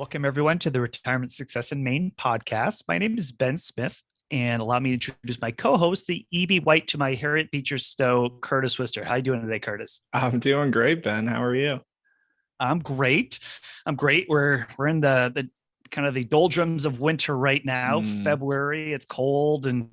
Welcome, everyone, to the Retirement Success in Maine podcast. My name is Ben Smith, and allow me to introduce my co-host, the E.B. White to my Harriet Beecher Stowe, Curtis Wister. How you doing today, Curtis? I'm doing great, Ben. How are you? I'm great. I'm great. We're in the kind of the doldrums of winter right now. Mm, February, it's cold, and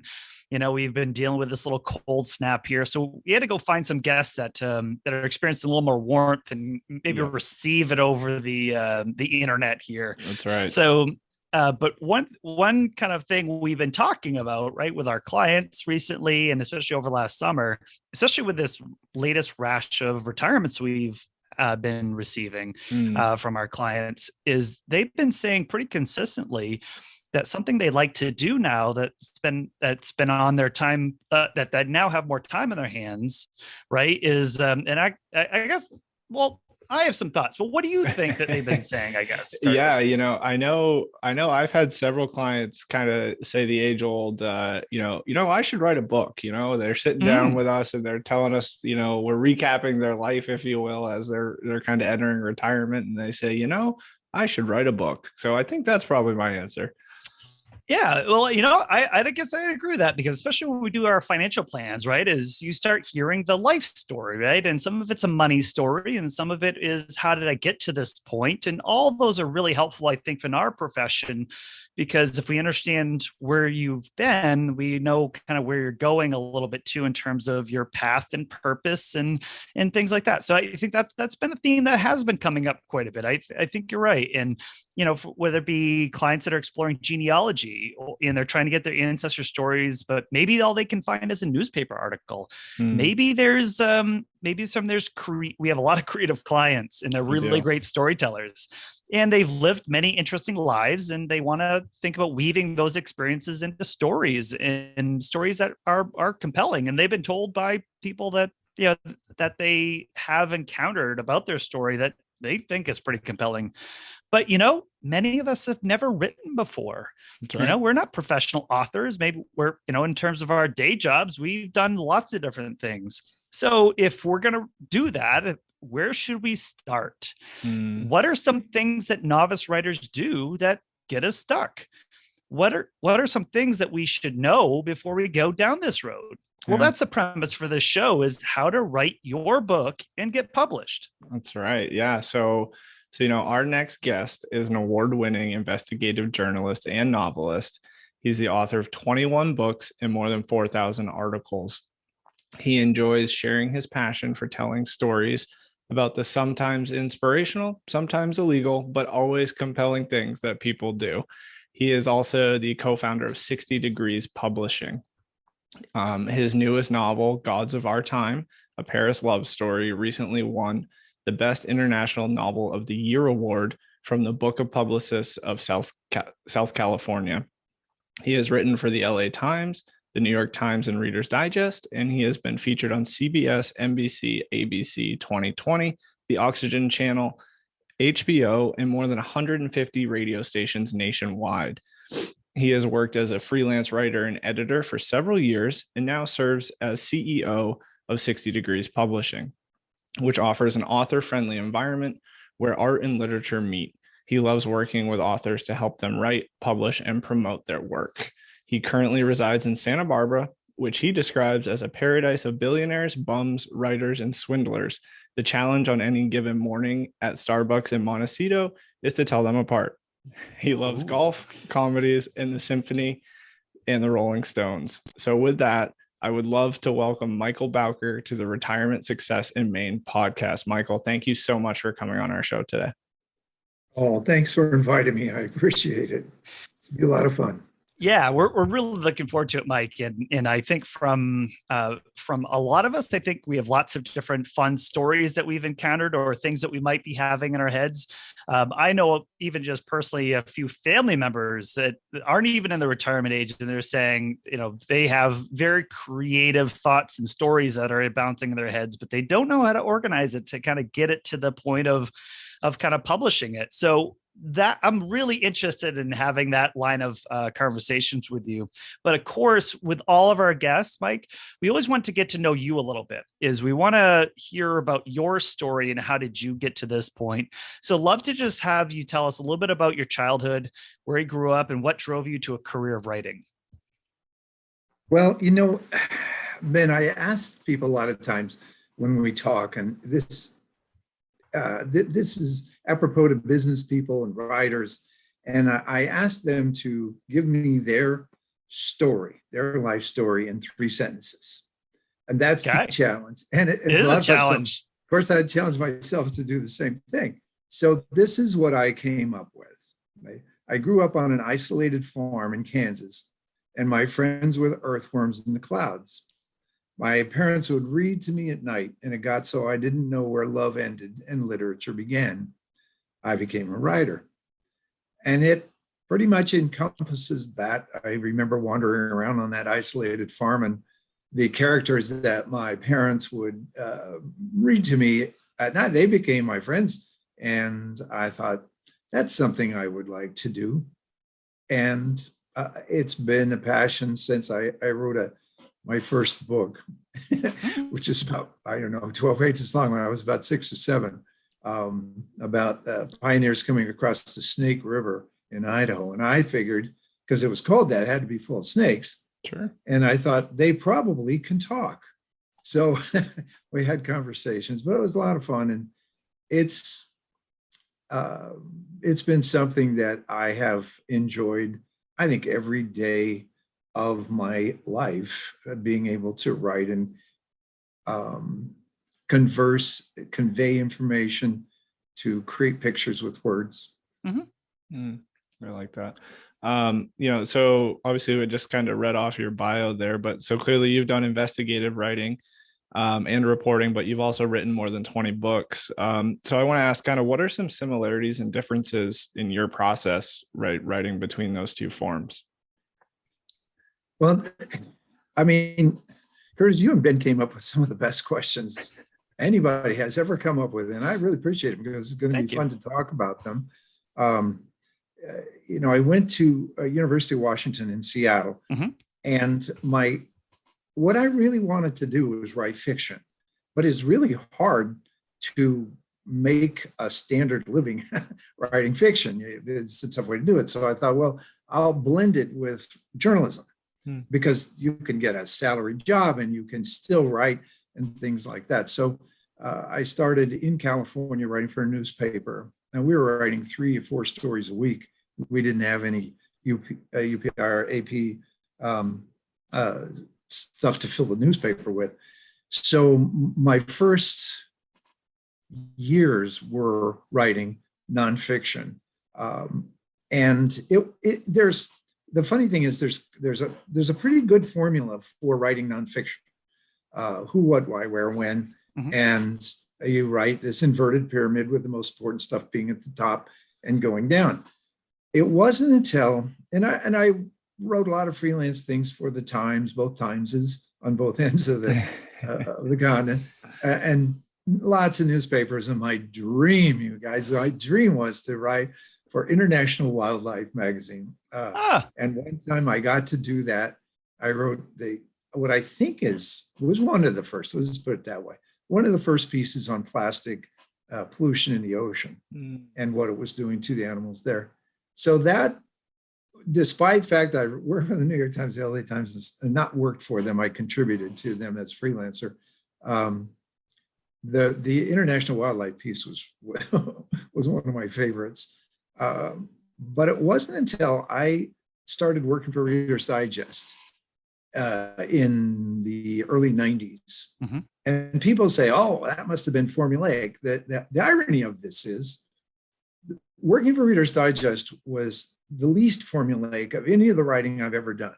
we've been dealing with this little cold snap here. So we had to go find some guests that are experiencing a little more warmth and maybe yep, receive it over the internet here. that's right. So but one kind of thing we've been talking about, right, with our clients recently, and especially over last summer, especially with this latest rash of retirements we've been receiving Mm, from our clients, is they've been saying pretty consistently that something they like to do now that's been on their time, that now have more time in their hands, right? Is and I guess, well, I have some thoughts, but what do you think that they've been saying? I guess, yeah, Curtis. I know I've had several clients kind of say the age old, I should write a book. They're sitting down Mm. with us and they're telling us, we're recapping their life, if you will, as they're kind of entering retirement, and they say, I should write a book. So I think that's probably my answer. Yeah, well, I guess I agree with that, because especially when we do our financial plans, right, is you start hearing the life story, right? And some of it's a money story, and some of it is how did I get to this point? And all those are really helpful, I think, in our profession, because if we understand where you've been, we know kind of where you're going a little bit too in terms of your path and purpose and things like that. So I think that's been a theme that has been coming up quite a bit. I think you're right. And whether it be clients that are exploring genealogy and they're trying to get their ancestor stories, but maybe all they can find is a newspaper article. Mm, Maybe we have a lot of creative clients, and they're we really do. great storytellers. And they've lived many interesting lives, and they want to think about weaving those experiences into stories, and stories that are compelling. And they've been told by people that that they have encountered about their story that they think is pretty compelling. But many of us have never written before. That's right. We're not professional authors. Maybe we're, in terms of our day jobs, we've done lots of different things. So if we're going to do that, where should we start? Mm, What are some things that novice writers do that get us stuck? What are some things that we should know before we go down this road? Well, yeah. that's the premise for this show, is how to write your book and get published. That's right. Yeah. So our next guest is an award-winning investigative journalist and novelist. He's the author of 21 books and more than 4,000 articles. He enjoys sharing his passion for telling stories about the sometimes inspirational, sometimes illegal, but always compelling things that people do. He is also the co-founder of 60 Degrees Publishing. His newest novel, Gods of Our Time, a Paris love story, recently won the Best International Novel of the Year award from the Book of Publicists of South California. He has written for the LA Times, the New York Times, and Reader's Digest, and he has been featured on CBS, NBC, ABC 2020, the Oxygen Channel, HBO, and more than 150 radio stations nationwide. He has worked as a freelance writer and editor for several years and now serves as CEO of 60 Degrees Publishing, which offers an author-friendly environment where art and literature meet. He loves working with authors to help them write, publish, and promote their work. He currently resides in Santa Barbara, which he describes as a paradise of billionaires, bums, writers, and swindlers. The challenge on any given morning at Starbucks in Montecito is to tell them apart. He loves Ooh. golf, comedies, and the symphony and the Rolling Stones. So, with that, I would love to welcome Michael Bowker to the Retirement Success in Maine podcast. Michael, thank you so much for coming on our show today. Oh, thanks for inviting me. I appreciate it. It's be a lot of fun. Yeah, we're really looking forward to it, Mike. And I think from a lot of us, I think we have lots of different fun stories that we've encountered or things that we might be having in our heads. I know, even just personally, a few family members that aren't even in the retirement age, and they're saying, they have very creative thoughts and stories that are bouncing in their heads, but they don't know how to organize it to kind of get it to the point of kind of publishing it. So that I'm really interested in having that line of conversations with you. But of course, with all of our guests, Mike, we always want to get to know you a little bit. Is we want to hear about your story and how did you get to this point. So love to just have you tell us a little bit about your childhood, where you grew up, and what drove you to a career of writing. Well, Ben, I ask people a lot of times when we talk, and this is apropos to business people and writers, and I ask them to give me their story, their life story in 3 sentences. And that's the challenge. And it is a challenge. Of course, I challenge myself to do the same thing. So this is what I came up with. I grew up on an isolated farm in Kansas, and my friends were the earthworms in the clouds. My parents would read to me at night, and it got so I didn't know where love ended and literature began. I became a writer. And it pretty much encompasses that. I remember wandering around on that isolated farm, and the characters that my parents would read to me at night, they became my friends. And I thought, that's something I would like to do. And it's been a passion since I wrote my first book, which is about, 12 pages long when I was about 6 or 7, about pioneers coming across the Snake River in Idaho. And I figured, because it was called that, it had to be full of snakes. Sure. And I thought they probably can talk. So we had conversations, but it was a lot of fun. And it's been something that I have enjoyed, I think, every day of my life, being able to write and convey information, to create pictures with words. Mm-hmm. I like that. So obviously we just kind of read off your bio there, but so clearly you've done investigative writing and reporting, but you've also written more than 20 books. So I want to ask kind of what are some similarities and differences in your process, writing between those two forms? Well, I mean, Curtis, you and Ben came up with some of the best questions anybody has ever come up with, and I really appreciate it because it's going to be fun to talk about them. I went to University of Washington in Seattle, and what I really wanted to do was write fiction, but it's really hard to make a standard living writing fiction. It's a tough way to do it. So I thought, well, I'll blend it with journalism, because you can get a salary job and you can still write and things like that. So I started in California writing for a newspaper, and we were writing 3 or 4 stories a week. We didn't have any UPR, AP stuff to fill the newspaper with. So my first years were writing nonfiction. And there's the funny thing is there's a pretty good formula for writing nonfiction. Who, what, why, where, when, and you write this inverted pyramid with the most important stuff being at the top and going down. It wasn't until, and I wrote a lot of freelance things for the Times, both Timeses on both ends of the continent, and lots of newspapers. And my dream, you guys, my dream was to write for International Wildlife magazine. And one time I got to do that. I wrote what I think was one of the first, let's put it that way, one of the first pieces on plastic pollution in the ocean and what it was doing to the animals there. So that, despite the fact that I worked for the New York Times, the LA Times, and not worked for them, I contributed to them as freelancer. The International Wildlife piece was one of my favorites. But it wasn't until I started working for Reader's Digest in the early 90s. And people say, oh, that must have been formulaic. The irony of this is working for Reader's Digest was the least formulaic of any of the writing I've ever done.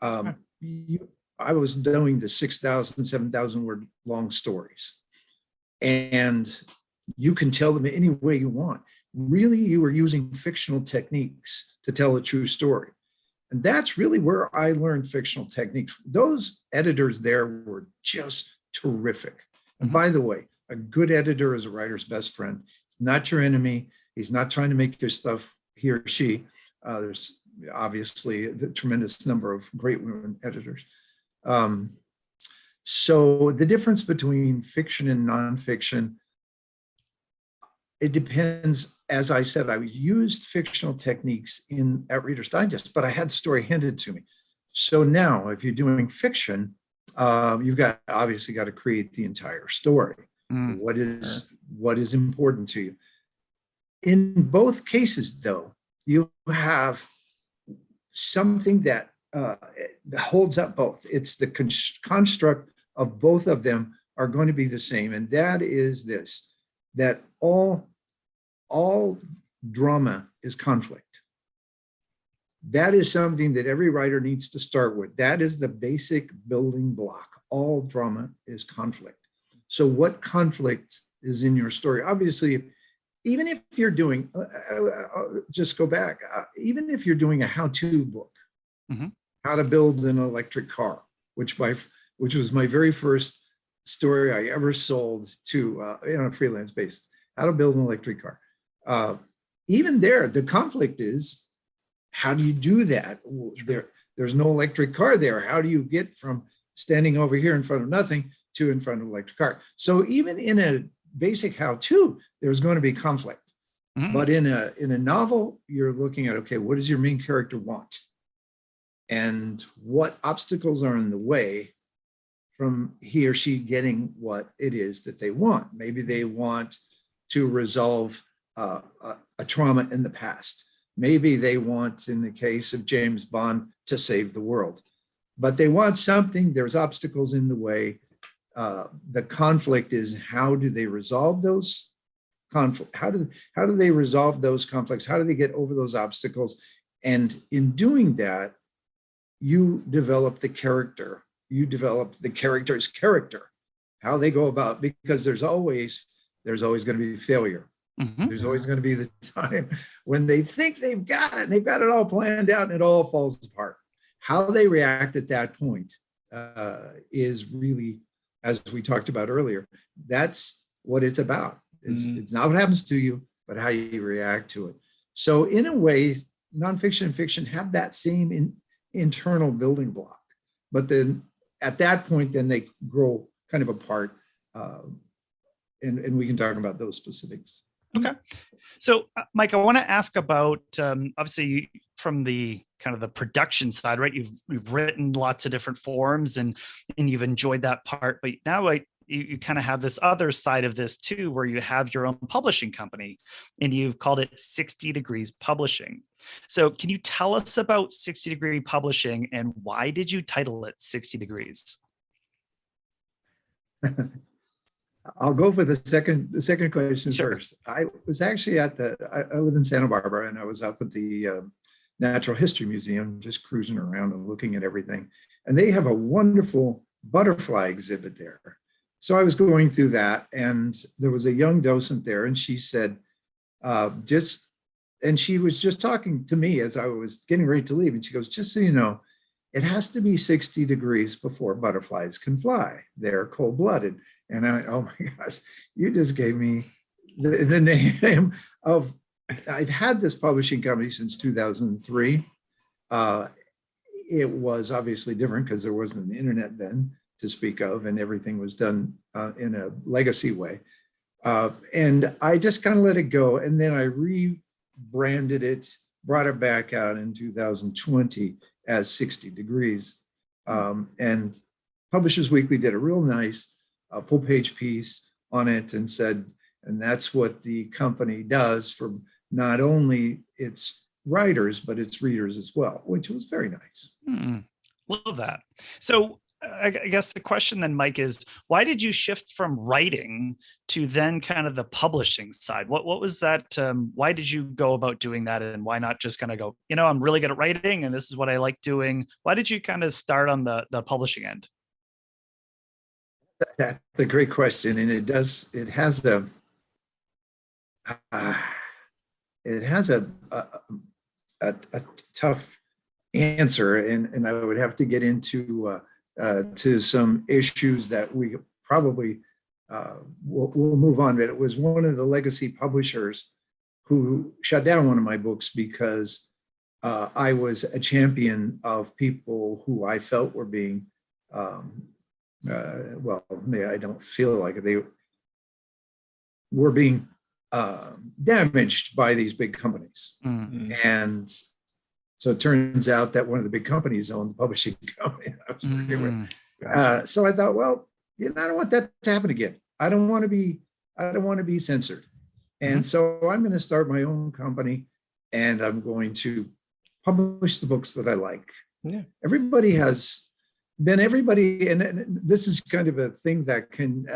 I was doing the 6,000, 7,000 word long stories. And you can tell them any way you want. Really, you were using fictional techniques to tell a true story. And that's really where I learned fictional techniques. Those editors there were just terrific. And by the way, a good editor is a writer's best friend. It's not your enemy. He's not trying to make your stuff, he or she. There's obviously a tremendous number of great women editors. So the difference between fiction and nonfiction, it depends. As I said, I used fictional techniques at Reader's Digest, but I had the story handed to me. So now, if you're doing fiction, you've obviously got to create the entire story. What is important to you? In both cases, though, you have something that holds up both. It's the construct of both of them are going to be the same, and that is this: that all drama is conflict. That is something that every writer needs to start with. That is the basic building block. All drama is conflict. So what conflict is in your story? Obviously, even if you're doing, just go back, even if you're doing a how-to book, how to build an electric car, which was my very first story I ever sold to on a freelance basis, how to build an electric car. Even there, the conflict is, how do you do that? There's no electric car there. How do you get from standing over here in front of nothing to in front of an electric car? So even in a basic how-to, there's going to be conflict. But in a novel, you're looking at, okay, what does your main character want? And what obstacles are in the way from he or she getting what it is that they want? Maybe they want to resolve a trauma in the past. Maybe they want, in the case of James Bond, to save the world. But they want something, there's obstacles in the way. The conflict is, how do they resolve those conflicts? How do they resolve those conflicts? How do they get over those obstacles? And in doing that, you develop the character. You develop the character's character, how they go about, because there's always going to be failure. There's always going to be the time when they think they've got it and they've got it all planned out and it all falls apart. How they react at that point is really, as we talked about earlier, that's what it's about. It's not what happens to you, but how you react to it. So in a way, nonfiction and fiction have that same internal building block, but then at that point, then they grow kind of apart, and we can talk about those specifics. Okay. So, Mike, I want to ask about, obviously, from the kind of the production side, right? You've written lots of different forms and you've enjoyed that part, but now you kind of have this other side of this too, where you have your own publishing company and you've called it 60 Degrees Publishing. So can you tell us about 60 Degree Publishing and why did you title it 60 Degrees? I'll go for the second question first. I was actually I live in Santa Barbara, and I was up at the Natural History Museum, just cruising around and looking at everything. And they have a wonderful butterfly exhibit there. So I was going through that, and there was a young docent there, and she said, and she was just talking to me as I was getting ready to leave. And she goes, just so you know, it has to be 60 degrees before butterflies can fly. They're cold-blooded. And I went, oh my gosh, you just gave me the name of, I've had this publishing company since 2003. It was obviously different because there wasn't an internet then to speak of, and everything was done in a legacy way. And I just kind of let it go. And then I rebranded it, brought it back out in 2020 as 60 Degrees. And Publishers Weekly did a real nice full page piece on it and said, and that's what the company does for not only its writers, but its readers as well, which was very nice. Love that. So I guess the question then, Mike, is why did you shift from writing to then kind of the publishing side? What was that? Why did you go about doing that? And why not just kind of go, I'm really good at writing and this is what I like doing? Why did you kind of start on the publishing end? That's a great question. And it has a tough answer. And I would have to get into to some issues that we probably will move on. But it was one of the legacy publishers who shut down one of my books because I was a champion of people who I felt were being, well, I don't feel like it. They were being damaged by these big companies. Mm-hmm. And so it turns out that one of the big companies owned the publishing company I was working with. So I thought, well, I don't want that to happen again. I don't want to be censored. And so I'm going to start my own company, and I'm going to publish the books that I like. Yeah. Everybody, and this is kind of a thing that can,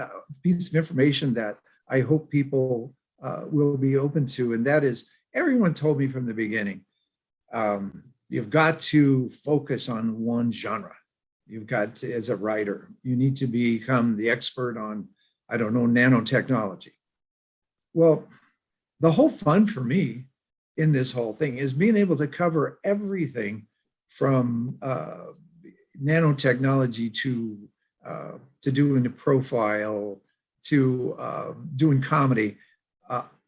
piece of information that I hope people will be open to. And that is, everyone told me from the beginning, you've got to focus on one genre. You've got to, as a writer, you need to become the expert on, I don't know, nanotechnology. Well, the whole fun for me in this whole thing is being able to cover everything from nanotechnology to doing a profile, to doing comedy.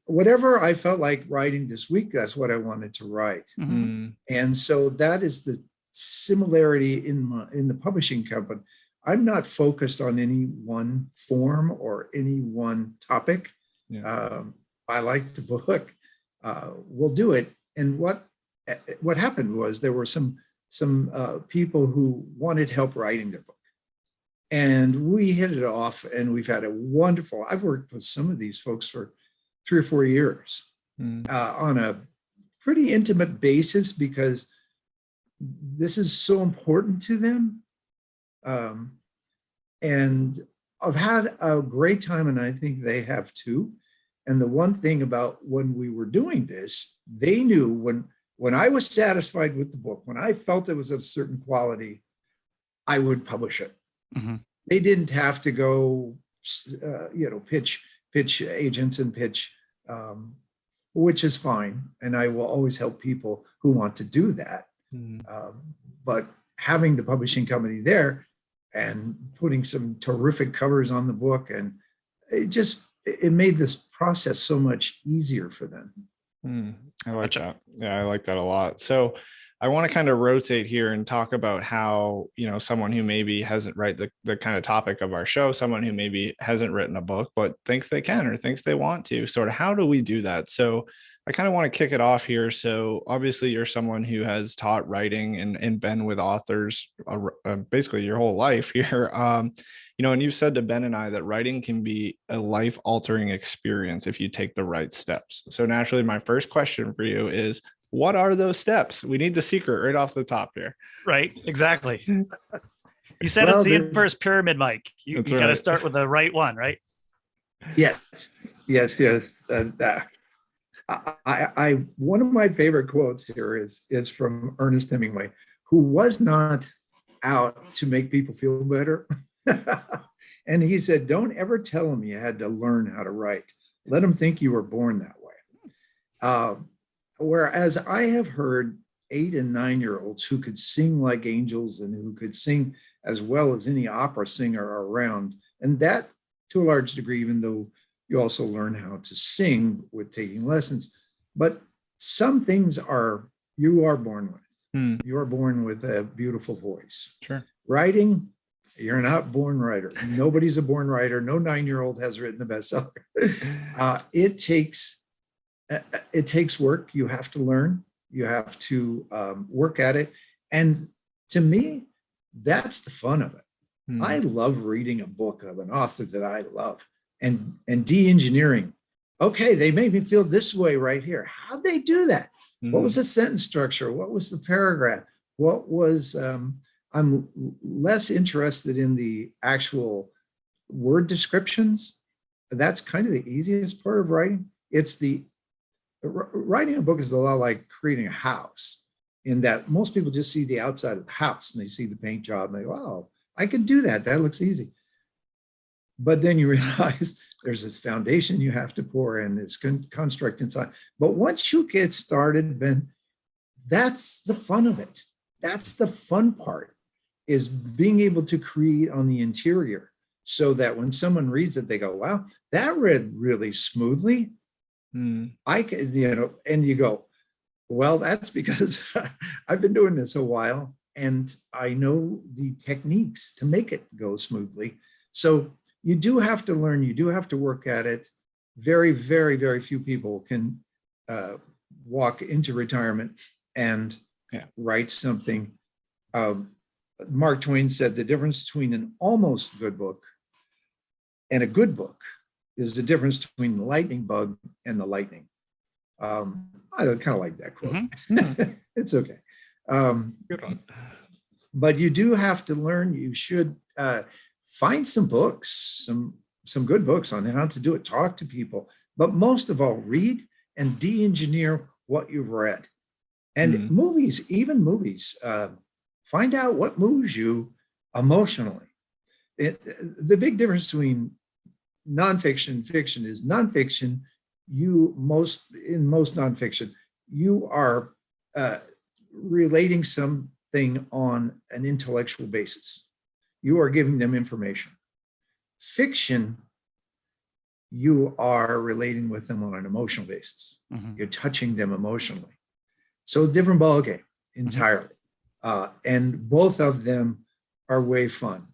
Whatever I felt like writing this week, that's what I wanted to write. Mm-hmm. And so that is the similarity in the publishing company. I'm not focused on any one form or any one topic. Yeah. I like the book. We'll do it. And what happened was there were some people who wanted help writing their book, and we hit it off. And we've had a wonderful. I've worked with some of these folks for 3 or 4 years on a pretty intimate basis, because this is so important to them. And I've had a great time, and I think they have too. And the one thing about when we were doing this, they knew when I was satisfied with the book, when I felt it was of certain quality, I would publish it. Mm-hmm. They didn't have to go, pitch agents and pitch, which is fine. And I will always help people who want to do that. But having the publishing company there and putting some terrific covers on the book, and it made this process so much easier for them. I like that. Yeah, I like that a lot. So I want to kind of rotate here and talk about how, someone who maybe hasn't read the kind of topic of our show, someone who maybe hasn't written a book, but thinks they can or thinks they want to, sort of, how do we do that? So I kind of want to kick it off here. So obviously you're someone who has taught writing and been with authors basically your whole life here. And you've said to Ben and I that writing can be a life-altering experience if you take the right steps. So naturally, my first question for you is, what are those steps? We need the secret right off the top here. Right, exactly. You said it's the inverse pyramid, Mike. You got to start with the right one, right? Yes. I one of my favorite quotes here is from Ernest Hemingway, who was not out to make people feel better. And he said, don't ever tell them you had to learn how to write. Let them think you were born that way. Whereas I have heard 8 and 9-year-olds who could sing like angels and who could sing as well as any opera singer around. And that, to a large degree, even though you also learn how to sing with taking lessons, but some things you are born with. You are born with a beautiful voice. Sure. Writing, you're not born writer. Nobody's a born writer. No 9-year-old has written a bestseller. It takes work. You have to learn. You have to work at it. And to me, that's the fun of it. I love reading a book of an author that I love and de-engineering. Okay, they made me feel this way right here. How'd they do that? What was the sentence structure? What was the paragraph? What was, I'm less interested in the actual word descriptions. That's kind of the easiest part of writing. Writing a book is a lot like creating a house, in that most people just see the outside of the house and they see the paint job and they go, oh, I can do that. That looks easy. But then you realize there's this foundation you have to pour in, this construct inside. But once you get started, Ben, that's the fun of it. That's the fun part, is being able to create on the interior, so that when someone reads it, they go, wow, that read really smoothly. I can, and you go, well, that's because I've been doing this a while and I know the techniques to make it go smoothly. So you do have to learn, you do have to work at it. Very, very, very few people can walk into retirement and write something. Mark Twain said the difference between an almost good book and a good book is the difference between the lightning bug and the lightning. I kind of like that quote. Mm-hmm. It's okay. Good one. But you do have to learn. You should find some books, some good books on how to do it. Talk to people, but most of all, read and de-engineer what you've read. And movies, even movies, find out what moves you emotionally. The big difference between nonfiction and fiction is nonfiction. In most nonfiction, you are relating something on an intellectual basis. You are giving them information. Fiction, you are relating with them on an emotional basis. Mm-hmm. You're touching them emotionally. So different ballgame entirely. Mm-hmm. And both of them are way fun.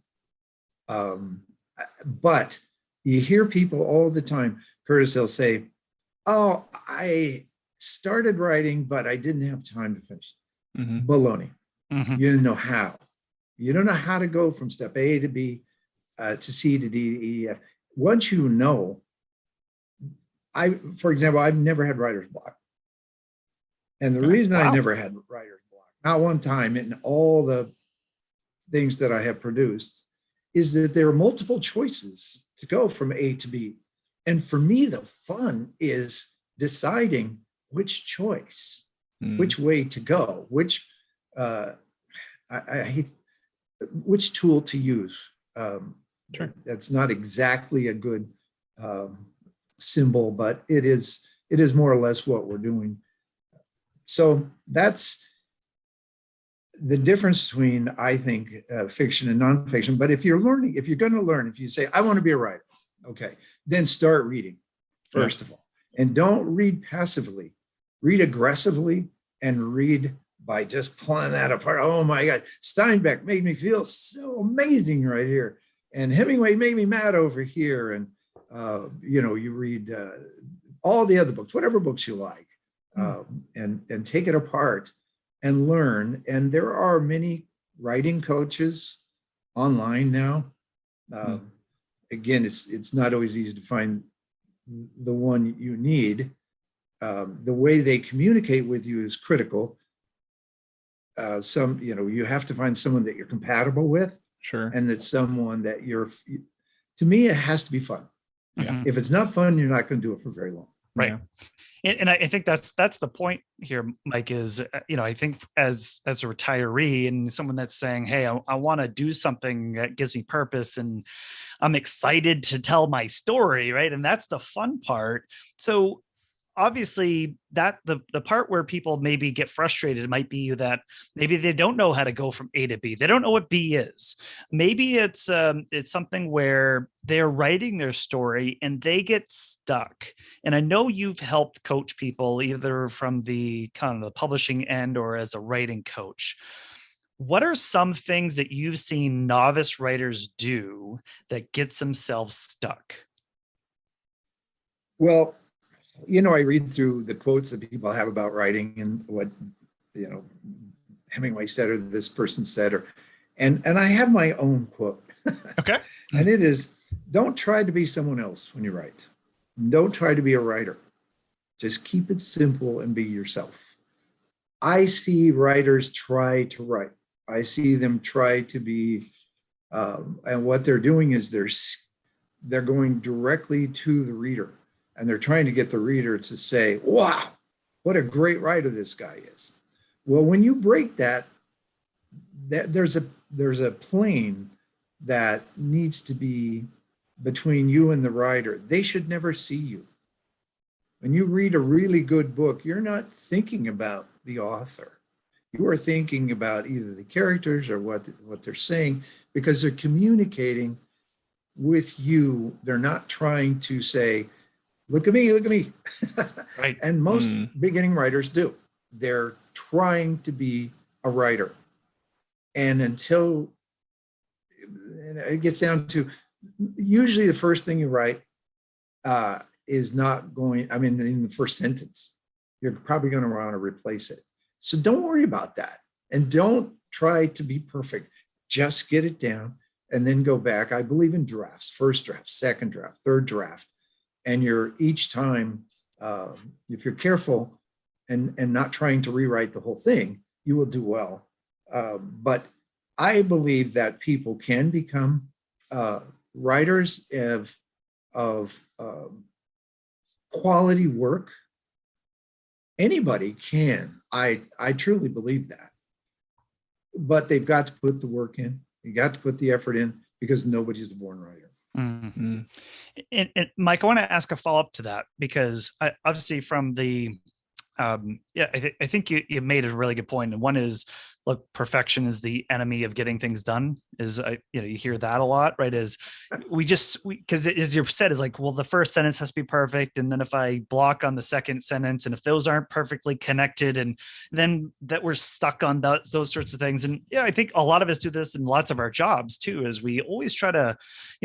But you hear people all the time, Curtis, they'll say, oh, I started writing, but I didn't have time to finish. Mm-hmm. Baloney. Mm-hmm. You didn't know how. You don't know how to go from step A to B to C to D to E. Once you know, for example, I've never had writer's block. And the reason I never had writer's block, not one time in all the things that I have produced, is that there are multiple choices to go from A to B. And for me, the fun is deciding which choice, which way to go, which which tool to use. Sure. That's not exactly a good symbol, but it is more or less what we're doing. So that's the difference between, I think, fiction and nonfiction. But if you're going to learn, if you say, I want to be a writer, okay, then start reading, first of all. And don't read passively. Read aggressively and read by just pulling that apart. Oh my God, Steinbeck made me feel so amazing right here. And Hemingway made me mad over here. And, you read all the other books, whatever books you like, and take it apart and learn. And there are many writing coaches online now. Again, it's not always easy to find the one you need. The way they communicate with you is critical. You have to find someone that you're compatible with. Sure. And that's someone that to me, it has to be fun. Yeah. If it's not fun, you're not going to do it for very long. Right. Yeah. And I think that's the point here, Mike, is, I think as a retiree and someone that's saying, hey, I want to do something that gives me purpose and I'm excited to tell my story. Right. And that's the fun part. So obviously that the part where people maybe get frustrated might be that maybe they don't know how to go from A to B. They don't know what B is. Maybe it's something where they're writing their story and they get stuck. And I know you've helped coach people either from the kind of the publishing end or as a writing coach. What are some things that you've seen novice writers do that gets themselves stuck? Well, I read through the quotes that people have about writing and what, Hemingway said or this person said, and I have my own quote. Okay. And it is, don't try to be someone else when you write. Don't try to be a writer. Just keep it simple and be yourself. I see writers try to write. I see them try to be, and what they're doing is they're going directly to the reader. And they're trying to get the reader to say, wow, what a great writer this guy is. Well, when you break that there's a plane that needs to be between you and the writer. They should never see you. When you read a really good book, you're not thinking about the author. You are thinking about either the characters or what they're saying, because they're communicating with you. They're not trying to say, look at me, look at me. Right. And most beginning writers do. They're trying to be a writer. And until it gets down to, usually the first thing you write is not going, I mean, in the first sentence, you're probably going to want to replace it. So don't worry about that. And don't try to be perfect. Just get it down and then go back. I believe in drafts, first draft, second draft, third draft. And you're each time, if you're careful and not trying to rewrite the whole thing, you will do well. But I believe that people can become writers of quality work. Anybody can. I truly believe that. But they've got to put the work in. You got to put the effort in, because nobody's a born writer. Mm-hmm. And Mike, I want to ask a follow-up to that, because obviously from the I think you made a really good point. And one is, look, perfection is the enemy of getting things done. You hear that a lot, right? Because as you said, is like, well, the first sentence has to be perfect, and then if I block on the second sentence, and if those aren't perfectly connected, and then that we're stuck on those sorts of things. And yeah, I think a lot of us do this in lots of our jobs too. Is we always try to,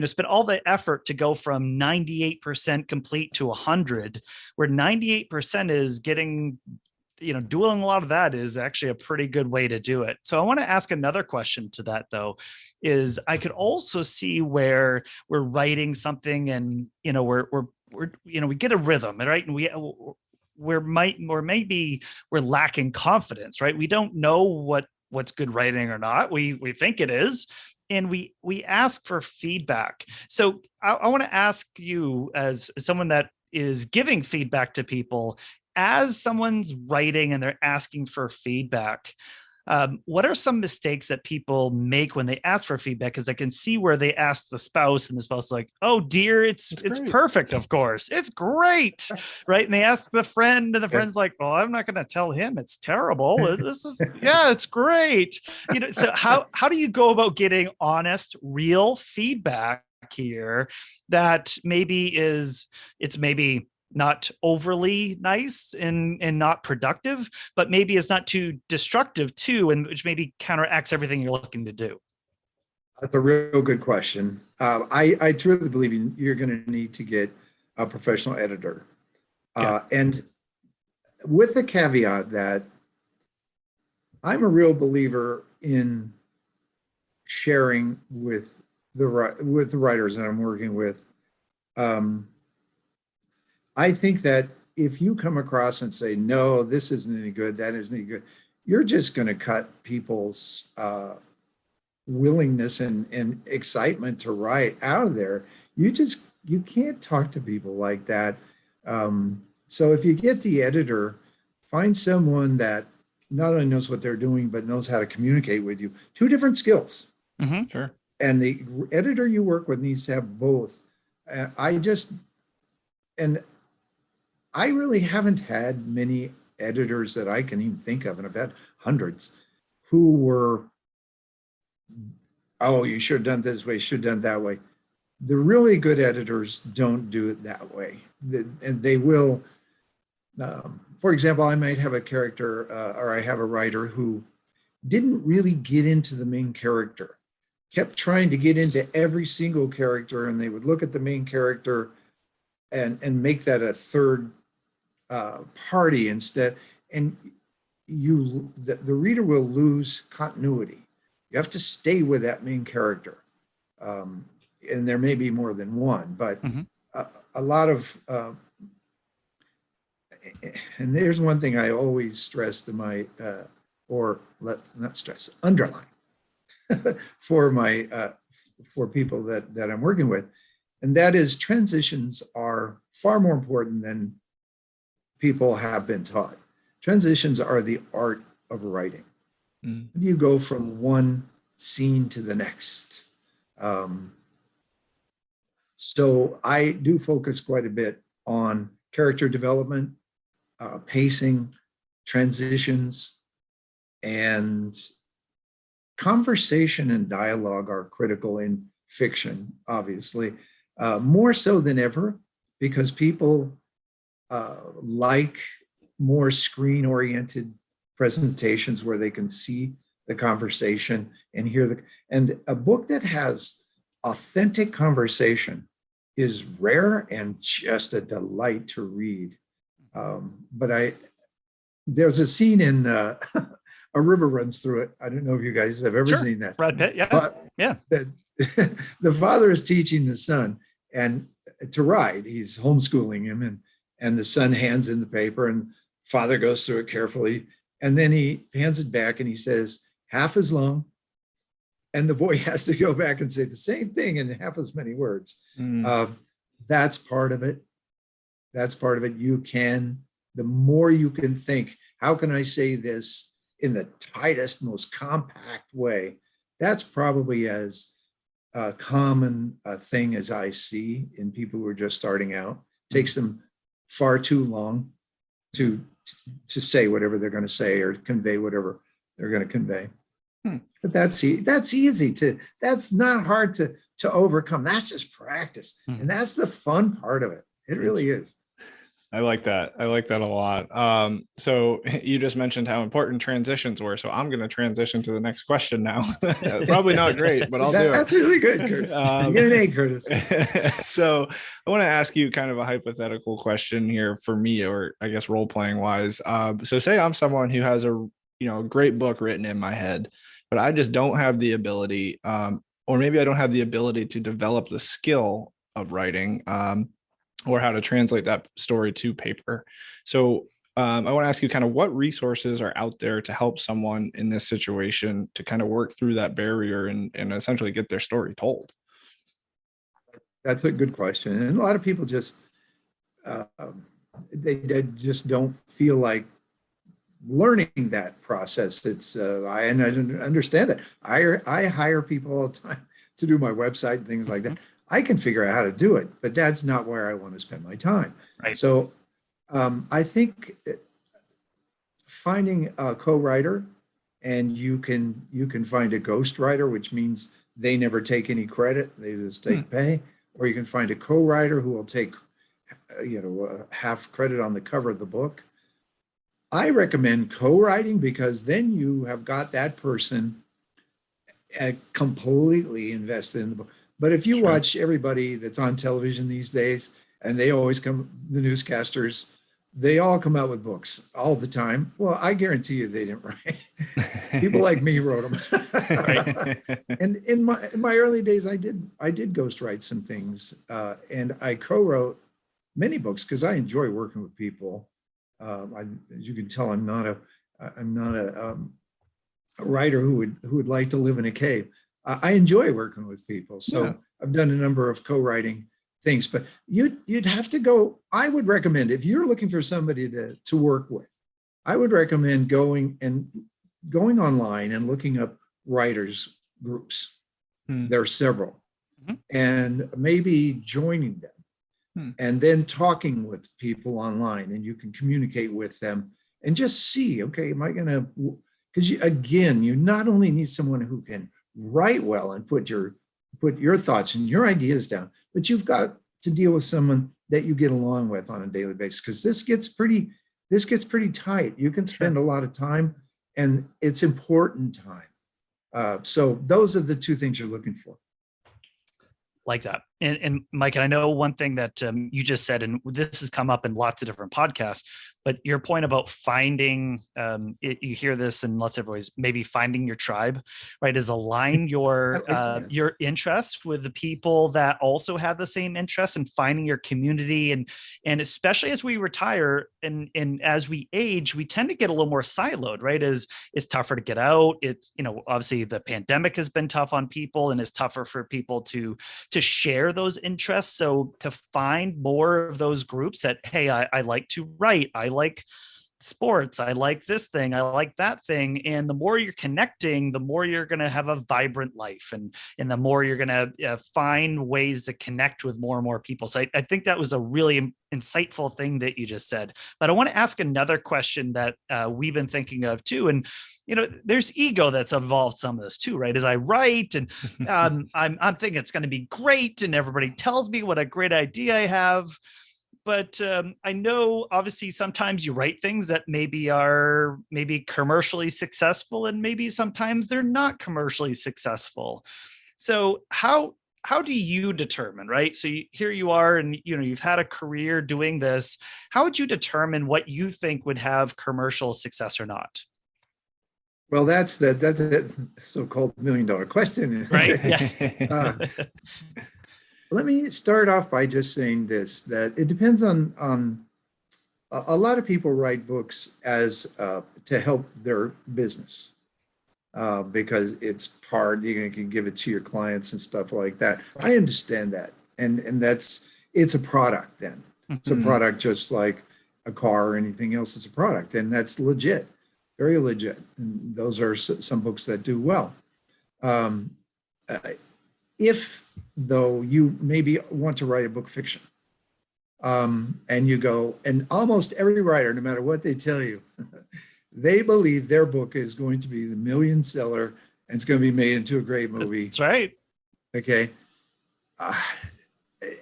spend all the effort to go from 98% complete to 100, where 98% is getting, doing a lot of that is actually a pretty good way to do it. So I want to ask another question to that, though, is I could also see where we're writing something and, we get a rhythm, right? And maybe we're lacking confidence, right? We don't know what's good writing or not. We think it is. And we ask for feedback. So I want to ask you, as someone that is giving feedback to people, as someone's writing and they're asking for feedback, what are some mistakes that people make when they ask for feedback? Because I can see where they ask the spouse, and the spouse is like, "Oh dear, it's perfect. Of course, it's great, right?" And they ask the friend, and the friend's like, "Oh, I'm not going to tell him it's terrible. It's great." So how do you go about getting honest, real feedback here that it's maybe not overly nice and not productive, but maybe it's not too destructive too, and which maybe counteracts everything you're looking to do? That's a real good question. I truly believe you're going to need to get a professional editor. And with the caveat that I'm a real believer in sharing with the writers that I'm working with. I think that if you come across and say, no, this isn't any good, that isn't any good, you're just going to cut people's willingness and excitement to write out of there. You can't talk to people like that. So if you get the editor, find someone that not only knows what they're doing, but knows how to communicate with you. Two different skills. Mm-hmm. Sure. And the editor you work with needs to have both. I really haven't had many editors that I can even think of, and I've had hundreds, who were, "Oh, you should have done this way, you should have done that way." The really good editors don't do it that way. And they will, for example, I might have a character or I have a writer who didn't really get into the main character, kept trying to get into every single character, and they would look at the main character and make that a third party instead, and the reader will lose continuity. You have to stay with that main character, and there may be more than one, but a lot of and there's one thing I always stress to my underline for people that I'm working with, and that is transitions are far more important than people have been taught. Transitions are the art of writing. You go from one scene to the next. So I do focus quite a bit on character development, pacing, transitions, and conversation and dialogue are critical in fiction, obviously, more so than ever. because people like more screen-oriented presentations where they can see the conversation and and a book that has authentic conversation is rare and just a delight to read. But there's a scene in a river runs through it. I don't know if you guys have ever seen that. Brad Pitt, yeah. But yeah. The father is teaching the son and to write. He's homeschooling him, and the son hands in the paper, and father goes through it carefully, and then he hands it back and he says, half as long. And the boy has to go back and say the same thing in half as many words. That's part of it. That's part of it. The more you can think, how can I say this in the tightest, most compact way? That's probably as common a thing as I see in people who are just starting out. It takes them far too long to say whatever they're going to say or convey whatever they're going to convey. But that's easy that's not hard to overcome. That's just practice. And that's the fun part of it. It really is. I like that. I like that a lot. So you just mentioned how important transitions were. So I'm going to transition to the next question now. Probably not great, but I'll do it. That's really good, Curtis. You get an A, Curtis. So I want to ask you kind of a hypothetical question here for me, or I guess role-playing wise. So say I'm someone who has a great book written in my head, but I just don't have the ability, or maybe I don't have the ability to develop the skill of writing, or how to translate that story to paper. So I want to ask you kind of what resources are out there to help someone in this situation to kind of work through that barrier and essentially get their story told? That's a good question. And a lot of people just, they just don't feel like learning that process. I understand that. I hire people all the time to do my website and things like that. I can figure out how to do it, but that's not where I want to spend my time. Right. So I think finding a co-writer, and you can find a ghostwriter, which means they never take any credit, they just take pay, or you can find a co-writer who will take half credit on the cover of the book. I recommend co-writing because then you have got that person completely invested in the book. But if you watch everybody that's on television these days, and they always the newscasters, they all come out with books all the time. Well, I guarantee you they didn't write. People like me wrote them. Right. And in my early days, I did ghostwrite some things, and I co-wrote many books because I enjoy working with people. As you can tell, I'm not a writer who would like to live in a cave. I enjoy working with people, so I've done a number of co-writing things. But you'd have to go. I would recommend, if you're looking for somebody to work with, I would recommend going online and looking up writers groups. There are several, and maybe joining them, and then talking with people online, and you can communicate with them and just see, okay, am I going to? Because you not only need someone who can write well and put your thoughts and your ideas down, but you've got to deal with someone that you get along with on a daily basis, because this gets pretty tight. You can spend a lot of time, and it's important time. So those are the two things you're looking for. Like that. And Mike, and I know one thing that you just said, and this has come up in lots of different podcasts, but your point about finding, you hear this in lots of ways, maybe finding your tribe, right? Is align your interests with the people that also have the same interests, and finding your community. And especially as we retire and as we age, we tend to get a little more siloed, right? It's tougher to get out. It's, obviously the pandemic has been tough on people, and it's tougher for people to share those interests. So to find more of those groups that, hey, I like to write, I like sports, I like this thing, I like that thing. And the more you're connecting, the more you're going to have a vibrant life, and the more you're going to find ways to connect with more and more people. So I think that was a really insightful thing that you just said. But I want to ask another question that we've been thinking of too. And there's ego that's involved some of this too, right? As I write, and I'm thinking it's going to be great, and everybody tells me what a great idea I have. but I know obviously sometimes you write things that maybe are maybe commercially successful, and maybe sometimes they're not commercially successful. So how do you determine, right? So here you are, and you've had a career doing this. How would you determine what you think would have commercial success or not? Well, that's that so-called $1 million question, Right? Yeah. Let me start off by just saying this: that it depends on a lot of people write books as to help their business. Because it's part, you can give it to your clients and stuff like that. Right. I understand that. And it's a product then. It's a product just like a car or anything else. It's a product, and that's legit, very legit. And those are some books that do well. If though you maybe want to write a book fiction, and you go, and almost every writer, no matter what they tell you, they believe their book is going to be the million seller and it's going to be made into a great movie. That's right. Okay.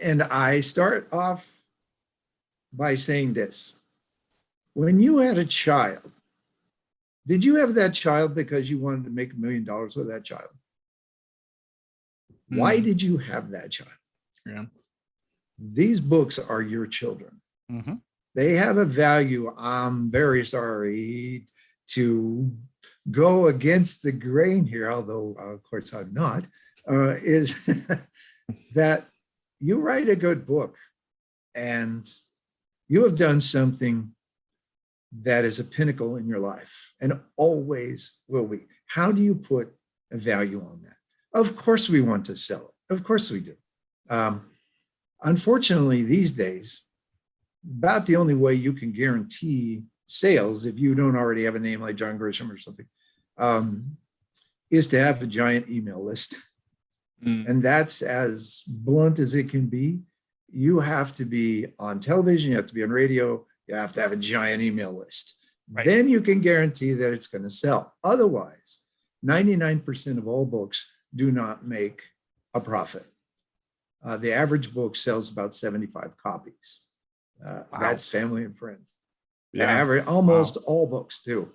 And I start off by saying this: when you had a child, did you have that child because you wanted to make $1 million with that child? Why did you have that child? Yeah. These books are your children. Mm-hmm. They have a value. I'm very sorry to go against the grain here, although of course I'm not, is that you write a good book and you have done something that is a pinnacle in your life and always will be. How do you put a value on that? Of course we want to sell it. Of course we do. Unfortunately, these days, about the only way you can guarantee sales, if you don't already have a name like John Grisham or something, is to have a giant email list. And that's as blunt as it can be. You have to be on television, you have to be on radio, you have to have a giant email list. Right. Then you can guarantee that it's going to sell. Otherwise, 99% of all books do not make a profit. The average book sells about 75 copies. Wow. That's family and friends. Yeah. Average, almost all books do.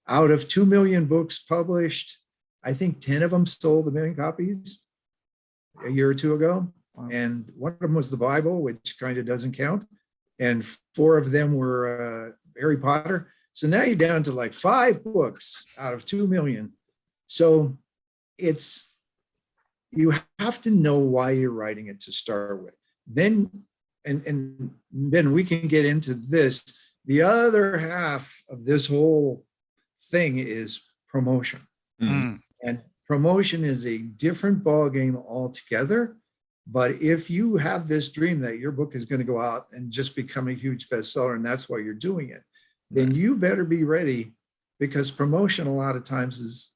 Out of 2 million books published, I think 10 of them sold 1 million copies a year or two ago. Wow. And one of them was the Bible, which kind of doesn't count. And 4 of them were Harry Potter. So now you're down to like 5 books out of 2 million. So you have to know why you're writing it to start with. Then, and then we can get into this. The other half of this whole thing is promotion. Mm. And promotion is a different ballgame altogether. But if you have this dream that your book is going to go out and just become a huge bestseller, and that's why you're doing it, then you better be ready, because promotion a lot of times is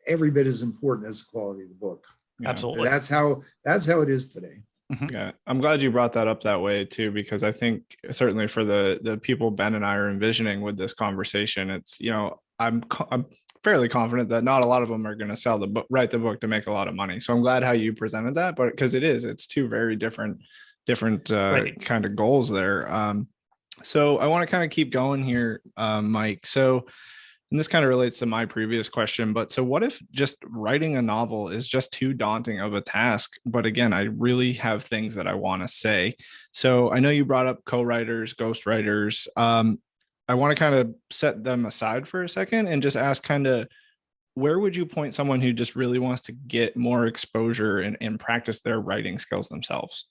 every bit as important as the quality of the book. Absolutely. That's how it is today. Yeah, I'm glad you brought that up that way too, because I think certainly for the people Ben and I are envisioning with this conversation, it's, I'm fairly confident that not a lot of them are going to sell the book, write the book to make a lot of money. So I'm glad how you presented that, but because it's 2 very different right. kind of goals there. So I want to kind of keep going here, Mike. So, and this kind of relates to my previous question, but so what if just writing a novel is just too daunting of a task? But again, I really have things that I want to say. So I know you brought up co-writers, ghostwriters. I want to kind of set them aside for a second and just ask kind of, where would you point someone who just really wants to get more exposure and practice their writing skills themselves?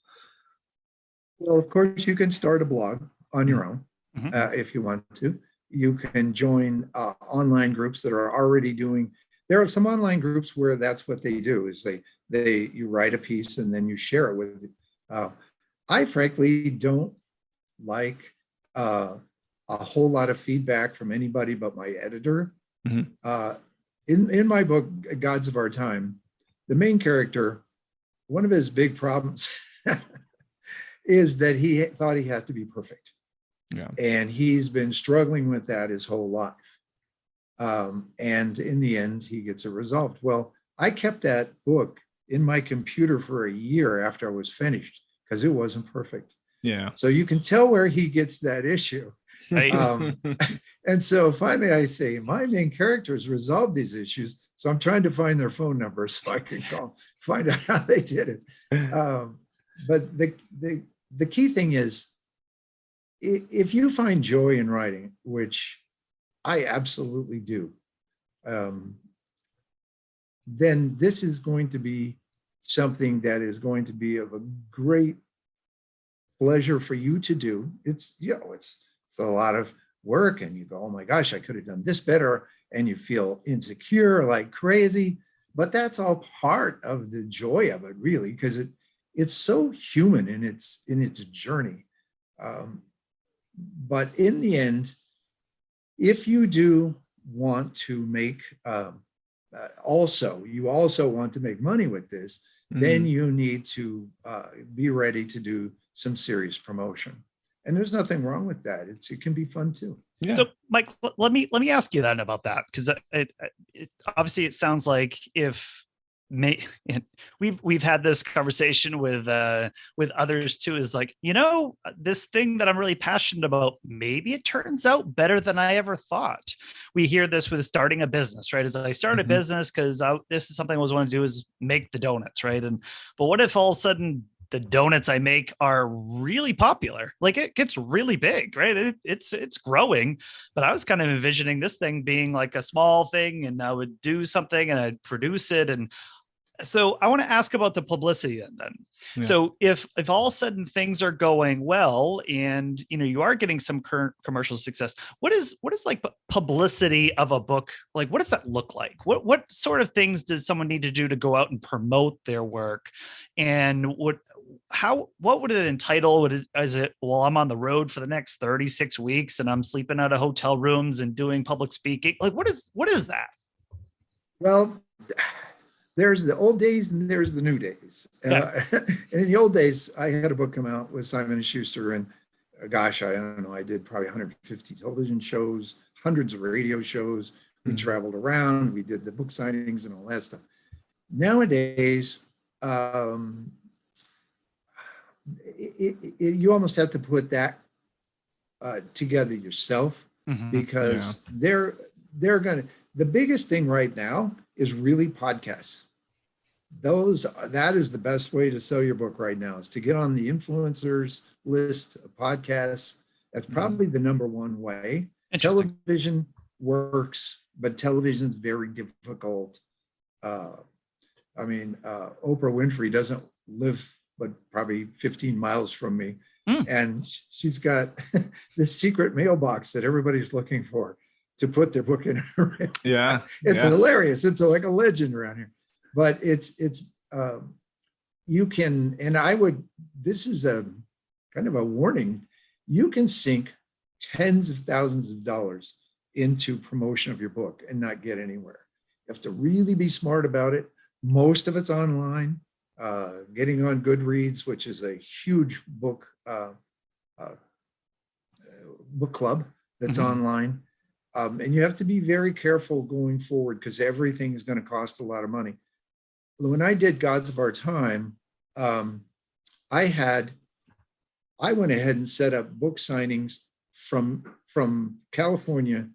Well, of course, you can start a blog on your own if you want to. You can join online groups that are already doing. There are some online groups where that's what they do, is you write a piece and then you share it with. I frankly don't like a whole lot of feedback from anybody but my editor. In my book, Gods of Our Time, the main character, one of his big problems is that he thought he had to be perfect. Yeah. And he's been struggling with that his whole life. And in the end, he gets it resolved. Well, I kept that book in my computer for a year after I was finished because it wasn't perfect. Yeah. So you can tell where he gets that issue. Right. And so finally I say, my main characters resolved these issues. So I'm trying to find their phone number so I can call, find out how they did it. But the key thing is, if you find joy in writing, which I absolutely do, then this is going to be something that is going to be of a great pleasure for you to do. It's, you know, it's a lot of work, and you go, oh my gosh, I could have done this better. And you feel insecure like crazy, but that's all part of the joy of it, really, because it's so human in its journey. But in the end, if you do want to make, you also want to make money with this, then you need to be ready to do some serious promotion. And there's nothing wrong with that. It can be fun too. Yeah. So, Mike, let me ask you then about that, because obviously it sounds like we've had this conversation with others too, is like, you know, this thing that I'm really passionate about, maybe it turns out better than I ever thought. We hear this with starting a business, right? As I started a business because this is something I always want to do, is make the donuts, right? But what if all of a sudden the donuts I make are really popular? Like, it gets really big, right? It's growing, but I was kind of envisioning this thing being like a small thing, and I would do something and I'd produce it. And so I want to ask about the publicity then. Yeah. So if all of a sudden things are going well, and you know, you are getting some current commercial success, what is like publicity of a book? Like, what does that look like? What sort of things does someone need to do to go out and promote their work? And what would it entitle? Is it, well, I'm on the road for the next 36 weeks and I'm sleeping out of hotel rooms and doing public speaking? Like, what is that? Well, there's the old days and there's the new days. Yeah. And in the old days, I had a book come out with Simon & Schuster, and gosh, I don't know, I did probably 150 television shows, hundreds of radio shows. We traveled around, we did the book signings and all that stuff. Nowadays, you almost have to put that together yourself, because they're gonna, the biggest thing right now is really podcasts. That is the best way to sell your book right now, is to get on the influencers list of podcasts. That's probably the number one way. Television works, but television is very difficult. Oprah Winfrey doesn't live but probably 15 miles from me. And she's got this secret mailbox that everybody's looking for to put their book in. Yeah. It's hilarious. It's like a legend around here. But you can, and I would, this is a kind of a warning, you can sink tens of thousands of dollars into promotion of your book and not get anywhere. You have to really be smart about it. Most of it's online. Getting on Goodreads, which is a huge book club that's online. And you have to be very careful going forward, because everything is going to cost a lot of money. When I did Gods of Our Time, I went ahead and set up book signings from California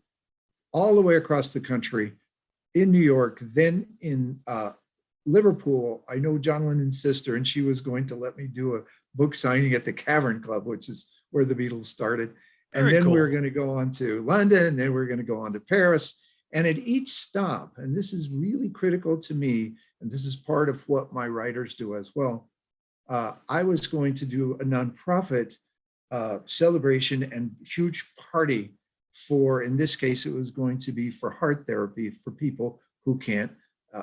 all the way across the country, in New York, then in Liverpool. I know John Lennon's sister, and she was going to let me do a book signing at the Cavern Club, which is where the Beatles started. And then we were going to go on to London, and then we were going to go on to Paris. And at each stop, and this is really critical to me, and this is part of what my writers do as well, I was going to do a nonprofit celebration and huge party for, in this case, it was going to be for heart therapy for people who can't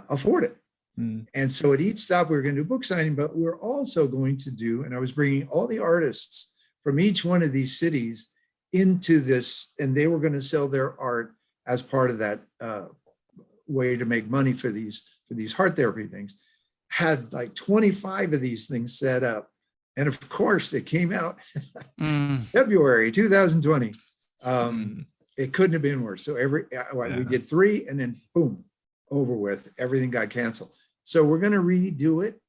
afford it. And so at each stop, we were going to do book signing, but we're also going to do, and I was bringing all the artists from each one of these cities into this, and they were going to sell their art as part of that way to make money for these heart therapy things. Had like 25 of these things set up. And of course, it came out February 2020. It couldn't have been worse. So we did 3, and then boom, over with. Everything got canceled. So we're going to redo it.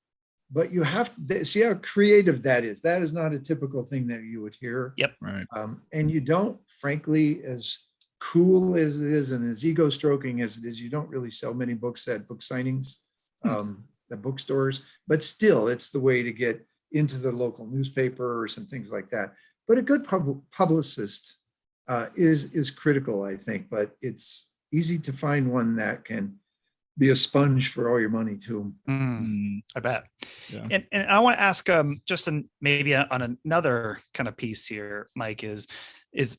but you have to see how creative that is. That is not a typical thing that you would hear. Yep. Right. And you don't, frankly, as cool as it is and as ego stroking as it is, you don't really sell many books at book signings, at bookstores, but still it's the way to get into the local newspapers and things like that. But a good publicist is critical, I think, but it's easy to find one that can be a sponge for all your money too. I bet. Yeah. And I want to ask just maybe on another kind of piece here, Mike, is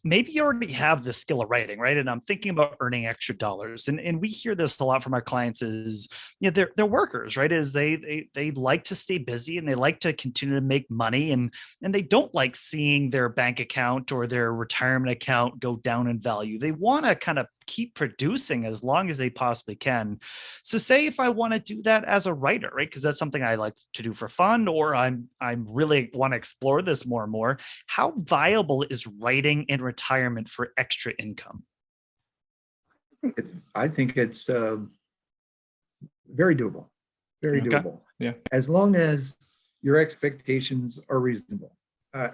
maybe you already have the skill of writing, right? And I'm thinking about earning extra dollars. And we hear this a lot from our clients is, they're workers, right? Is they like to stay busy and they like to continue to make money and they don't like seeing their bank account or their retirement account go down in value. They want to kind of keep producing as long as they possibly can. So say if I want to do that as a writer, right? Because that's something I like to do for fun, or I'm really want to explore this more and more. How viable is writing in retirement for extra income? I think it's very doable. Very doable. Yeah. As long as your expectations are reasonable. I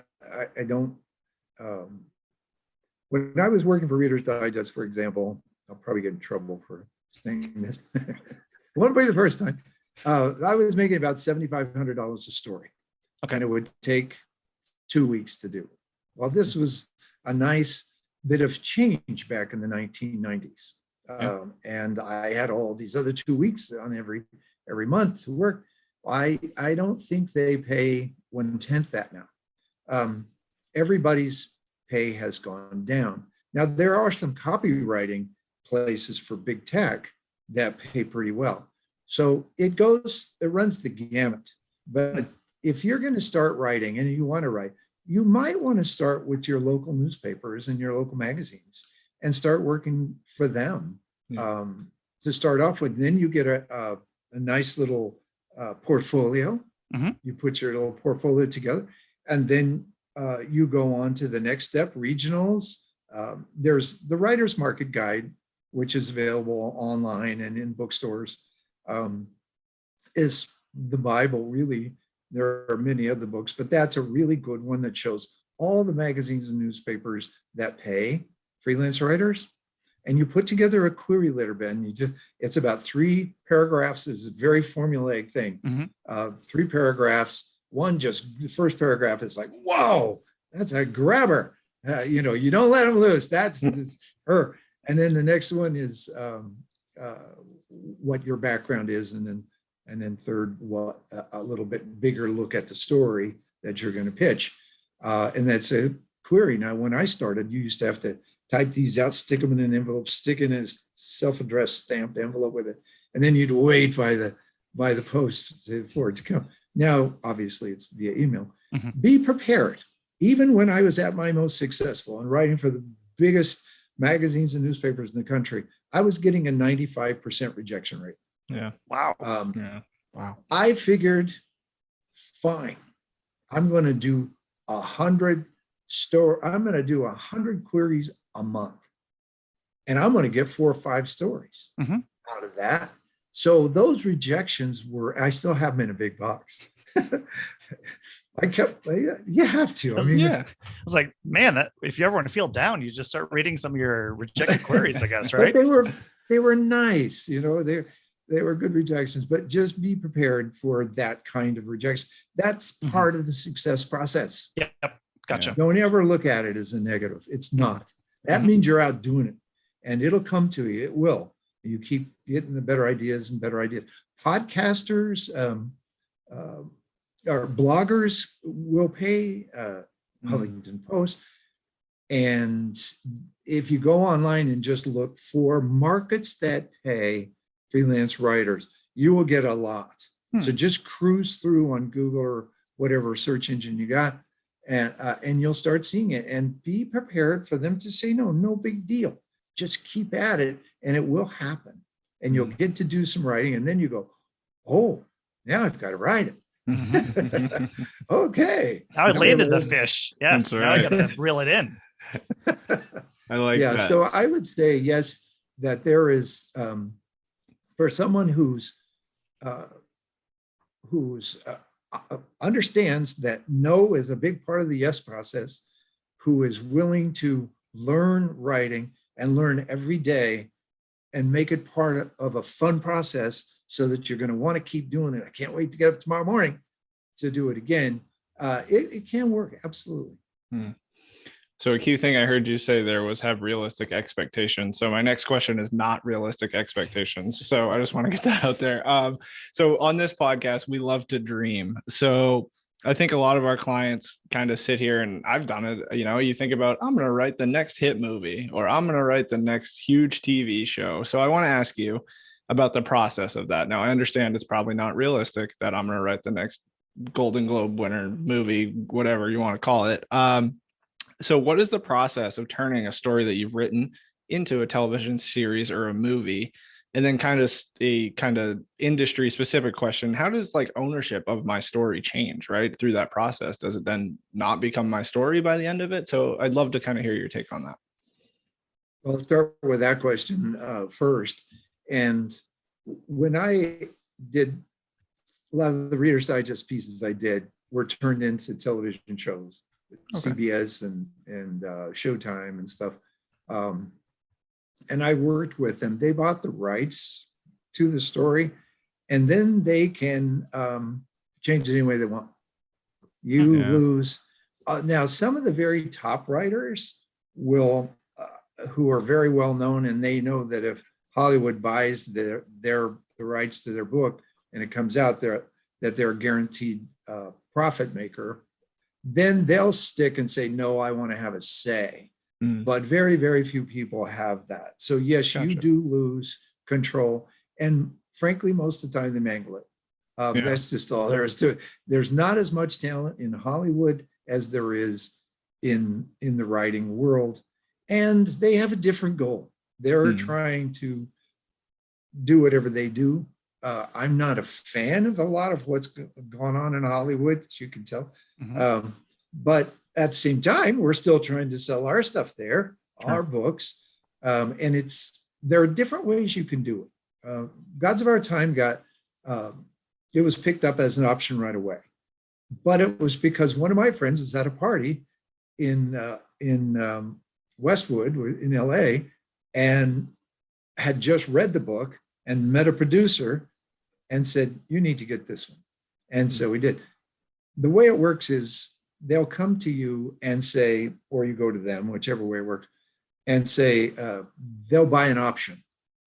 don't. When I was working for Reader's Digest, for example, I'll probably get in trouble for saying this. It won't be the first time. I was making about $7,500 a story. Okay. And it would take 2 weeks to do. Well, this was a nice bit of change back in the 1990s. And I had all these other 2 weeks on every month to work. I don't think they pay 1/10 that now. Everybody's pay has gone down. Now, there are some copywriting places for big tech that pay pretty well. So it runs the gamut. But if you're going to start writing and you want to write, you might want to start with your local newspapers and your local magazines and start working for them to start off with. Then you get a nice little portfolio. You put your little portfolio together, and then you go on to the next step, regionals. There's the Writer's Market Guide, which is available online and in bookstores, is the Bible, really. There are many other books, but that's a really good one that shows all the magazines and newspapers that pay freelance writers. And you put together a query letter, Ben. It's about 3 paragraphs. It's a very formulaic thing. 3 paragraphs. The first paragraph is like, whoa, that's a grabber. You don't let them loose. That's her. And then the next one is what your background is. And then third, a little bit bigger look at the story that you're going to pitch. And that's a query. Now, when I started, you used to have to type these out, stick them in an envelope, stick in a self-addressed stamped envelope with it. And then you'd wait by the post for it to come. Now, obviously, it's via email. Be prepared. Even when I was at my most successful and writing for the biggest magazines and newspapers in the country, I was getting a 95% rejection rate. Yeah. Wow. Wow. I figured, fine, I'm going to do 100 queries a month, and I'm going to get 4 or 5 stories out of that. So those rejections I still have them in a big box. You have to. I mean, yeah. It's like, man, if you ever want to feel down, you just start reading some of your rejected queries, I guess, right? But they were nice, they were good rejections, but just be prepared for that kind of rejection. That's part of the success process. Yep. Gotcha. Don't ever look at it as a negative. It's not. That means you're out doing it, and it'll come to you. It will. You keep getting the better ideas and better ideas. Podcasters or bloggers will pay Huffington Post. And if you go online and just look for markets that pay freelance writers, you will get a lot. So just cruise through on Google or whatever search engine you got, and you'll start seeing it. And be prepared for them to say, no big deal. Just keep at it, and it will happen. And you'll get to do some writing, and then you go, oh, now I've got to write it. Okay. Now I landed the fish. Yes. Now I got to reel it in. I like that. So I would say, yes, that there is, for someone who's who's understands that no is a big part of the yes process, who is willing to learn writing and learn every day and make it part of a fun process so that you're going to want to keep doing it. I can't wait to get up tomorrow morning to do it again. It can work. Absolutely. So a key thing I heard you say there was have realistic expectations. So my next question is not realistic expectations. So I just want to get that out there. So on this podcast, we love to dream. So I think a lot of our clients kind of sit here, and I've done it. You know, you think about, I'm going to write the next hit movie, or I'm going to write the next huge TV show. So I want to ask you about the process of that. Now, I understand it's probably not realistic that I'm going to write the next Golden Globe winner movie, whatever you want to call it. So what is the process of turning a story that you've written into a television series or a movie? And then kind of industry specific question, how does like ownership of my story change, right? Through that process, does it then not become my story by the end of it? So I'd love to kind of hear your take on that. Well, I'll start with that question first. And when I did a lot of the Reader's Digest pieces I did were turned into television shows, CBS and Showtime and stuff. And I worked with them. They bought the rights to the story, and then they can change it any way they want. You lose. Now, some of the very top writers will, who are very well known, and they know that if Hollywood buys the rights to their book and it comes out there that they're a guaranteed profit maker, then they'll stick and say, no, I want to have a say. But very, very few people have that. So yes, you do lose control. And frankly, most of the time they mangle it. That's just all there is to it. There's not as much talent in Hollywood as there is in the writing world. And they have a different goal. They're trying to do whatever they do. I'm not a fan of a lot of what's gone on in Hollywood, as you can tell. But at the same time, we're still trying to sell our stuff there, our books. And there are different ways you can do it. Gods of Our Time it was picked up as an option right away. But it was because one of my friends was at a party in Westwood in LA and had just read the book and met a producer and said, you need to get this one. And so we did. The way it works is they'll come to you and say, or you go to them, whichever way it works, and say they'll buy an option.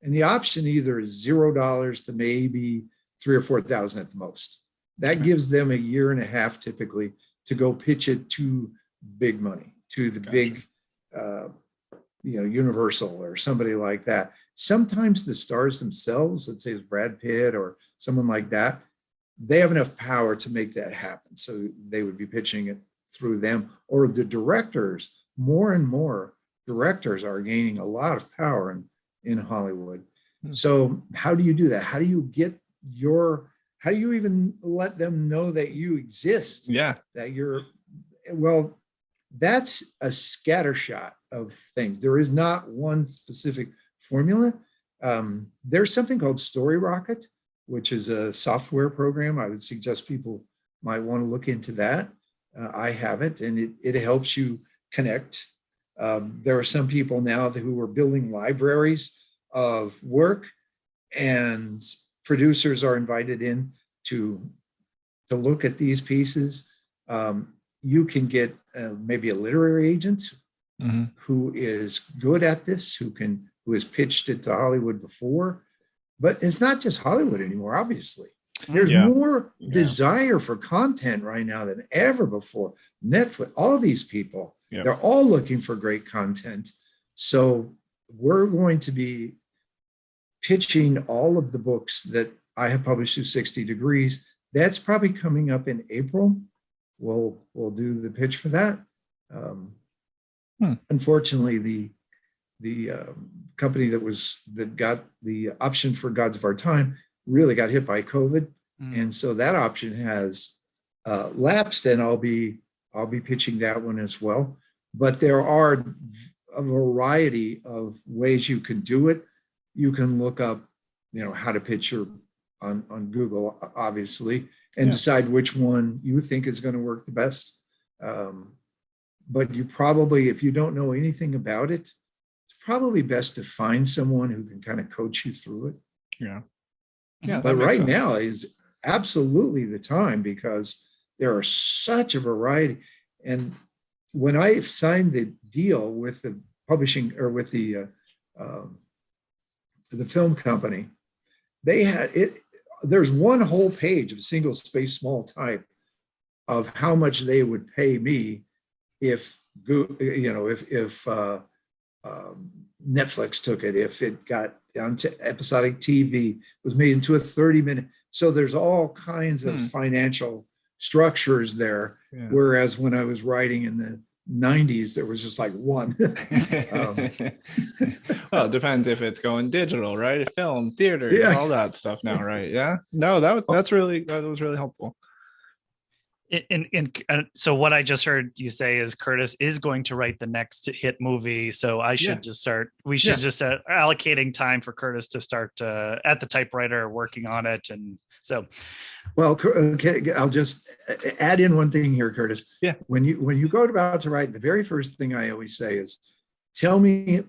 And the option either is $0 to maybe $3,000 or $4,000 at the most. That gives them a year and a half typically to go pitch it to big money, to the big, Universal or somebody like that. Sometimes the stars themselves, let's say it's Brad Pitt or someone like that, they have enough power to make that happen. So they would be pitching it through them, or the directors. More and more directors are gaining a lot of power in Hollywood. So how do you do that? How do you even let them know that you exist? That's a scattershot of things. There is not one specific formula. There's something called Story Rocket, which is a software program. I would suggest people might want to look into that. I have it, and it helps you connect. There are some people now who are building libraries of work, and producers are invited in to look at these pieces. You can get maybe a literary agent who is good at this, who has pitched it to Hollywood before. But it's not just Hollywood anymore, obviously. There's more desire for content right now than ever before. Netflix, all these people, they're all looking for great content. So we're going to be pitching all of the books that I have published through 60 Degrees. That's probably coming up in April. We'll do the pitch for that. Unfortunately, the company that got the option for Gods of Our Time really got hit by COVID, and so that option has lapsed. And I'll be pitching that one as well. But there are a variety of ways you can do it. You can look up, how to pitch on Google, obviously, and decide which one you think is going to work the best. But you probably, if you don't know anything about it, it's probably best to find someone who can kind of coach you through it. Yeah. But right now is absolutely the time, because there are such a variety. And when I signed the deal with the publishing, or with the film company, they had it. There's one whole page of single space small type of how much they would pay me if Netflix took it, if it got onto episodic TV, was made into a 30-minute. So there's all kinds of financial structures there. Yeah. Whereas when I was writing in the 90s, there was just like one. Well, it depends if it's going digital, right? Film, theater, all that stuff now, right? Yeah. No, that was really helpful. So what I just heard you say is Curtis is going to write the next hit movie. So I should just start. We should just start allocating time for Curtis to start at the typewriter working on it. And so, well, okay, I'll just add in one thing here, Curtis. Yeah. When you go about to write, the very first thing I always say is, tell me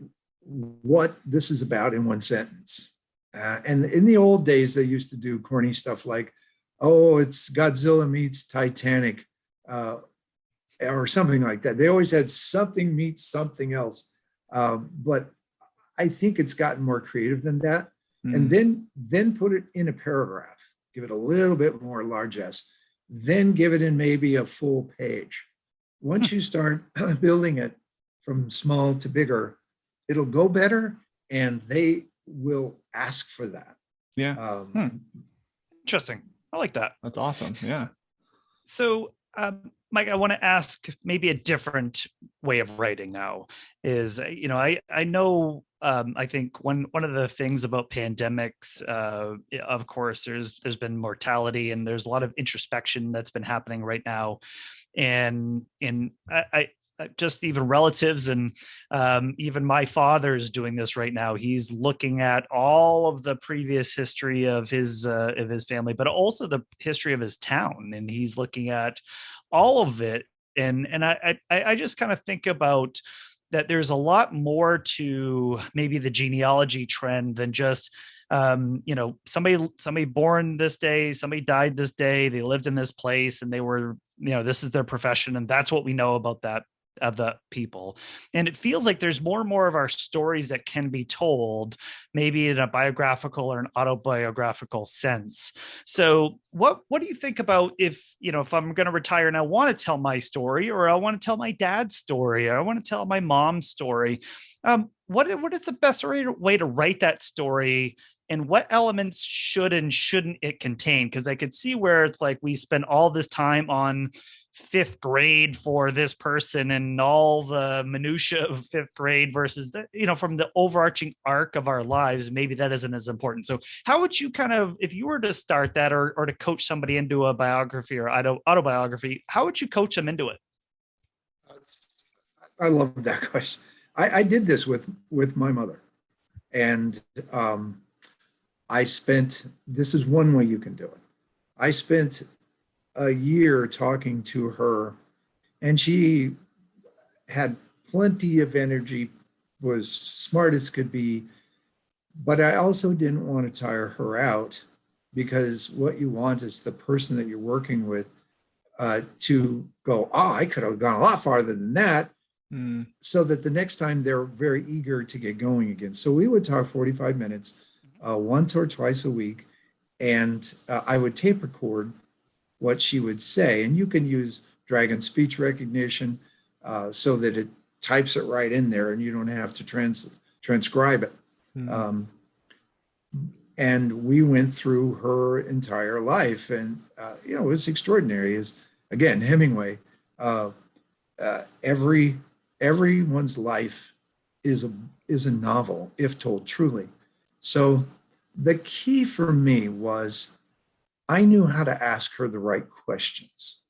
what this is about in one sentence. And in the old days, they used to do corny stuff like, oh, it's Godzilla meets Titanic, or something like that. They always had something meets something else. But I think it's gotten more creative than that. And then put it in a paragraph, give it a little bit more largesse, then give it in maybe a full page. Once you start building it from small to bigger, it'll go better, and they will ask for that. Yeah. Interesting. I like that. That's awesome. Yeah. So, Mike, I want to ask maybe a different way of writing now is, I know, I think one of the things about pandemics, of course, there's been mortality, and there's a lot of introspection that's been happening right now. And I just even relatives, and even my father's doing this right now. He's looking at all of the previous history of his family, but also the history of his town, and he's looking at all of it. And I just kind of think about that. There's a lot more to maybe the genealogy trend than just somebody born this day, somebody died this day, they lived in this place, and they were, this is their profession, and that's what we know about that of the people. And it feels like there's more and more of our stories that can be told, maybe in a biographical or an autobiographical sense. So what do you think about if I'm going to retire and I want to tell my story, or I want to tell my dad's story, or I want to tell my mom's story? What is the best way to write that story? And what elements should and shouldn't it contain? Because I could see where it's like we spend all this time on fifth grade for this person and all the minutia of fifth grade versus from the overarching arc of our lives, maybe that isn't as important. So how would you kind of, if you were to start that or to coach somebody into a biography or autobiography, how would you coach them into it? I love that question. I did this with my mother, and this is one way you can do it. I spent a year talking to her, and she had plenty of energy, was smart as could be, but I also didn't want to tire her out, because what you want is the person that you're working with to go, oh, I could have gone a lot farther than that, so that the next time they're very eager to get going again. So we would talk 45 minutes, once or twice a week, and I would tape record what she would say. And you can use Dragon speech recognition so that it types it right in there, and you don't have to transcribe it. And we went through her entire life, and it was extraordinary. Is again Hemingway. Everyone's life is a novel if told truly. So the key for me was I knew how to ask her the right questions.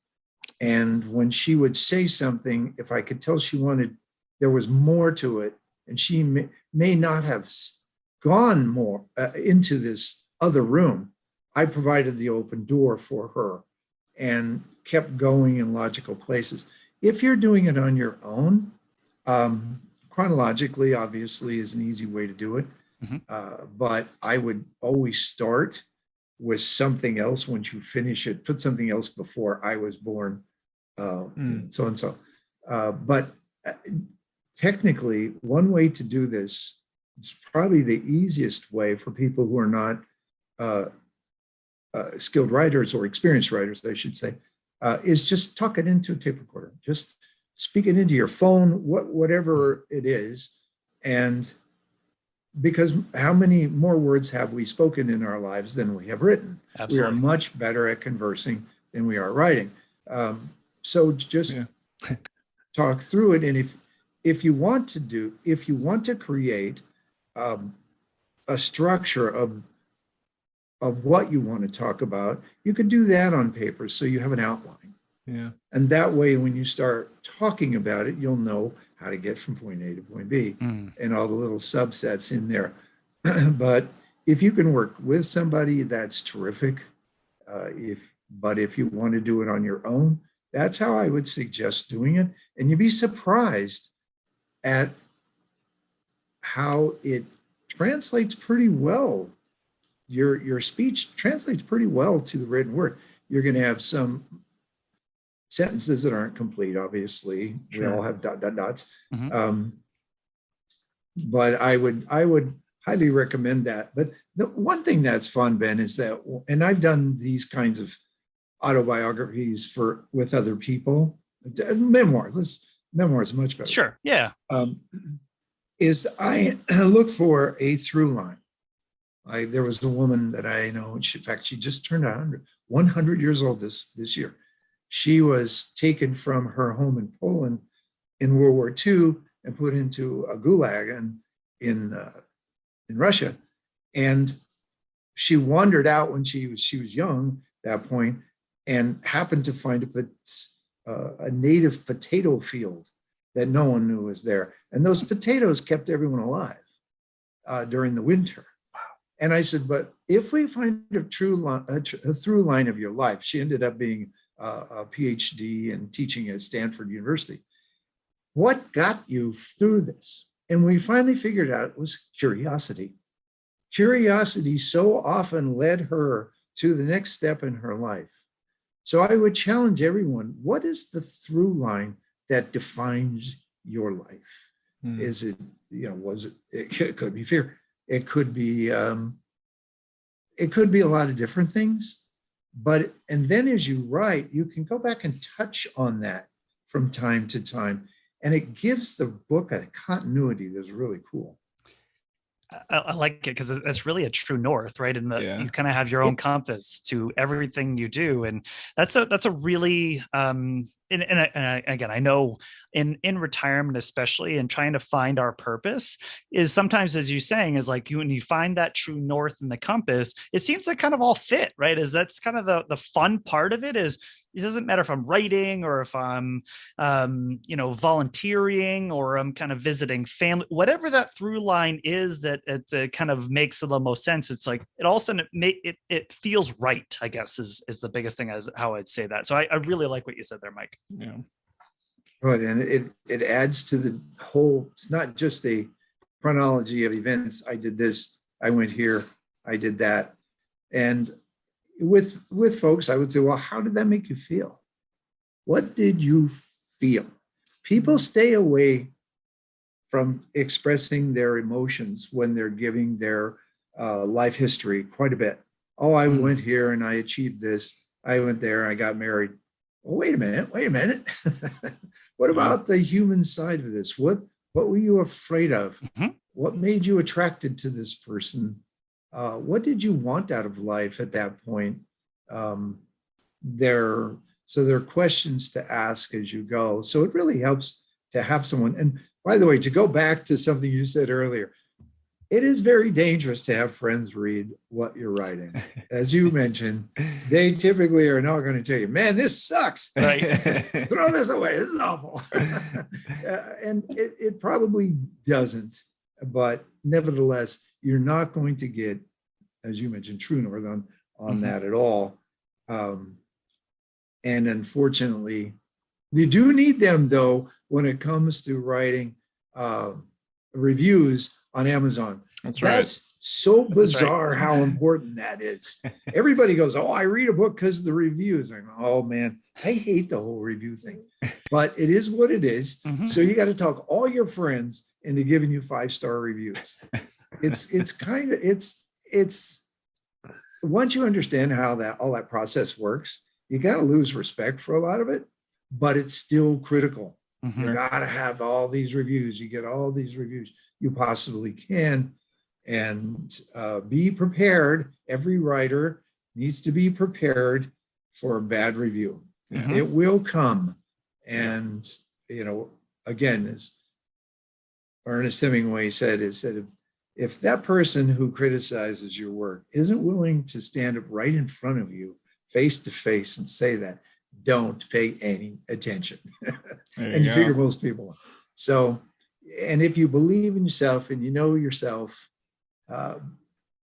And when she would say something, if I could tell there was more to it, and she may not have gone more into this other room, I provided the open door for her and kept going in logical places. If you're doing it on your own, chronologically, obviously, is an easy way to do it. But I would always start with something else once you finish it, put something else before I was born, so and so. But technically, one way to do this, it's probably the easiest way for people who are not skilled writers or experienced writers, I should say, is just talk it into a tape recorder. Just speak it into your phone, whatever it is. And because how many more words have we spoken in our lives than we have written? Absolutely. We are much better at conversing than we are writing. So just talk through it. And if you want to create a structure of what you want to talk about, you could do that on paper so you have an outline. Yeah. And that way, when you start talking about it, you'll know how to get from point A to point B and all the little subsets in there. But if you can work with somebody, that's terrific. But if you want to do it on your own, that's how I would suggest doing it. And you'd be surprised at how it translates pretty well. Your speech translates pretty well to the written word. You're going to have some sentences that aren't complete, obviously. Sure. We all have dots. But I would highly recommend that. But the one thing that's fun, Ben, is that, and I've done these kinds of autobiographies with other people, memoirs is much better. Sure, yeah. Is I look for a through line. There was a woman that I know, in fact, she just turned 100 years old this year. She was taken from her home in Poland in World War II and put into a gulag in Russia. And she wandered out when she was young at that point and happened to find a native potato field that no one knew was there. And those potatoes kept everyone alive during the winter. And I said, but if we find a through line of your life, she ended up being a PhD and teaching at Stanford University. What got you through this? And we finally figured out it was curiosity. Curiosity so often led her to the next step in her life. So I would challenge everyone, what is the through line that defines your life? Is it, it could be fear. It could be a lot of different things, and then as you write, you can go back and touch on that from time to time, and it gives the book a continuity that's really cool. I like it because it's really a true north, right? And you kind of have your own compass to everything you do, and that's a really and again, I know in retirement, especially, and trying to find our purpose is sometimes, as you're saying, is like when you find that true north in the compass, it seems to kind of all fit, right? That's kind of the fun part of it. Is it doesn't matter if I'm writing or if I'm volunteering or I'm kind of visiting family, whatever that through line is that it kind of makes the most sense. It's like it all of a sudden it feels right, I guess, is the biggest thing, as how I'd say that. So I really like what you said there, Mike. Yeah. Right. And it adds to the whole, it's not just a chronology of events. I did this, I went here, I did that. And with folks, I would say, well, how did that make you feel? What did you feel? People stay away from expressing their emotions when they're giving their life history quite a bit. Oh, I went here and I achieved this. I went there, I got married. Well, wait a minute. What about the human side of this? What were you afraid of? What made you attracted to this person? What did you want out of life at that point? There are questions to ask as you go. So it really helps to have someone. And by the way, to go back to something you said earlier, it is very dangerous to have friends read what you're writing. As you mentioned, they typically are not going to tell you, man, this sucks. Right. Throw this away. This is awful. And it probably doesn't. But nevertheless, you're not going to get, as you mentioned, true north on that at all. And unfortunately, you do need them, though, when it comes to writing reviews on Amazon. That's so bizarre how important that is. Everybody goes, oh, I read a book because of the reviews. I'm, oh, man, I hate the whole review thing. But it is what it is. So you got to talk all your friends into giving you 5-star reviews. It's once you understand how all that process works, you got to lose respect for a lot of it, but it's still critical. You got to have all these reviews. You get all these reviews you possibly can, and be prepared. Every writer needs to be prepared for a bad review. It will come. And, again, as Ernest Hemingway said, if that person who criticizes your work isn't willing to stand up right in front of you face to face and say that, don't pay any attention. And you figure most people are. So, and if you believe in yourself and you know yourself,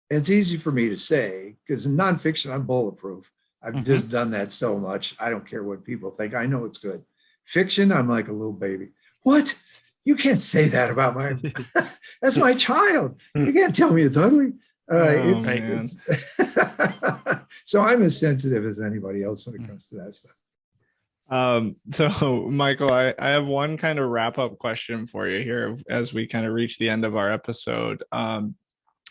it's easy for me to say, because in nonfiction, I'm bulletproof. I've just done that so much. I don't care what people think. I know it's good. Fiction, I'm like a little baby. What? You can't say that about that's my child. You can't tell me it's ugly. It's so I'm as sensitive as anybody else when it comes to that stuff. So Michael, I have one kind of wrap up question for you here as we kind of reach the end of our episode.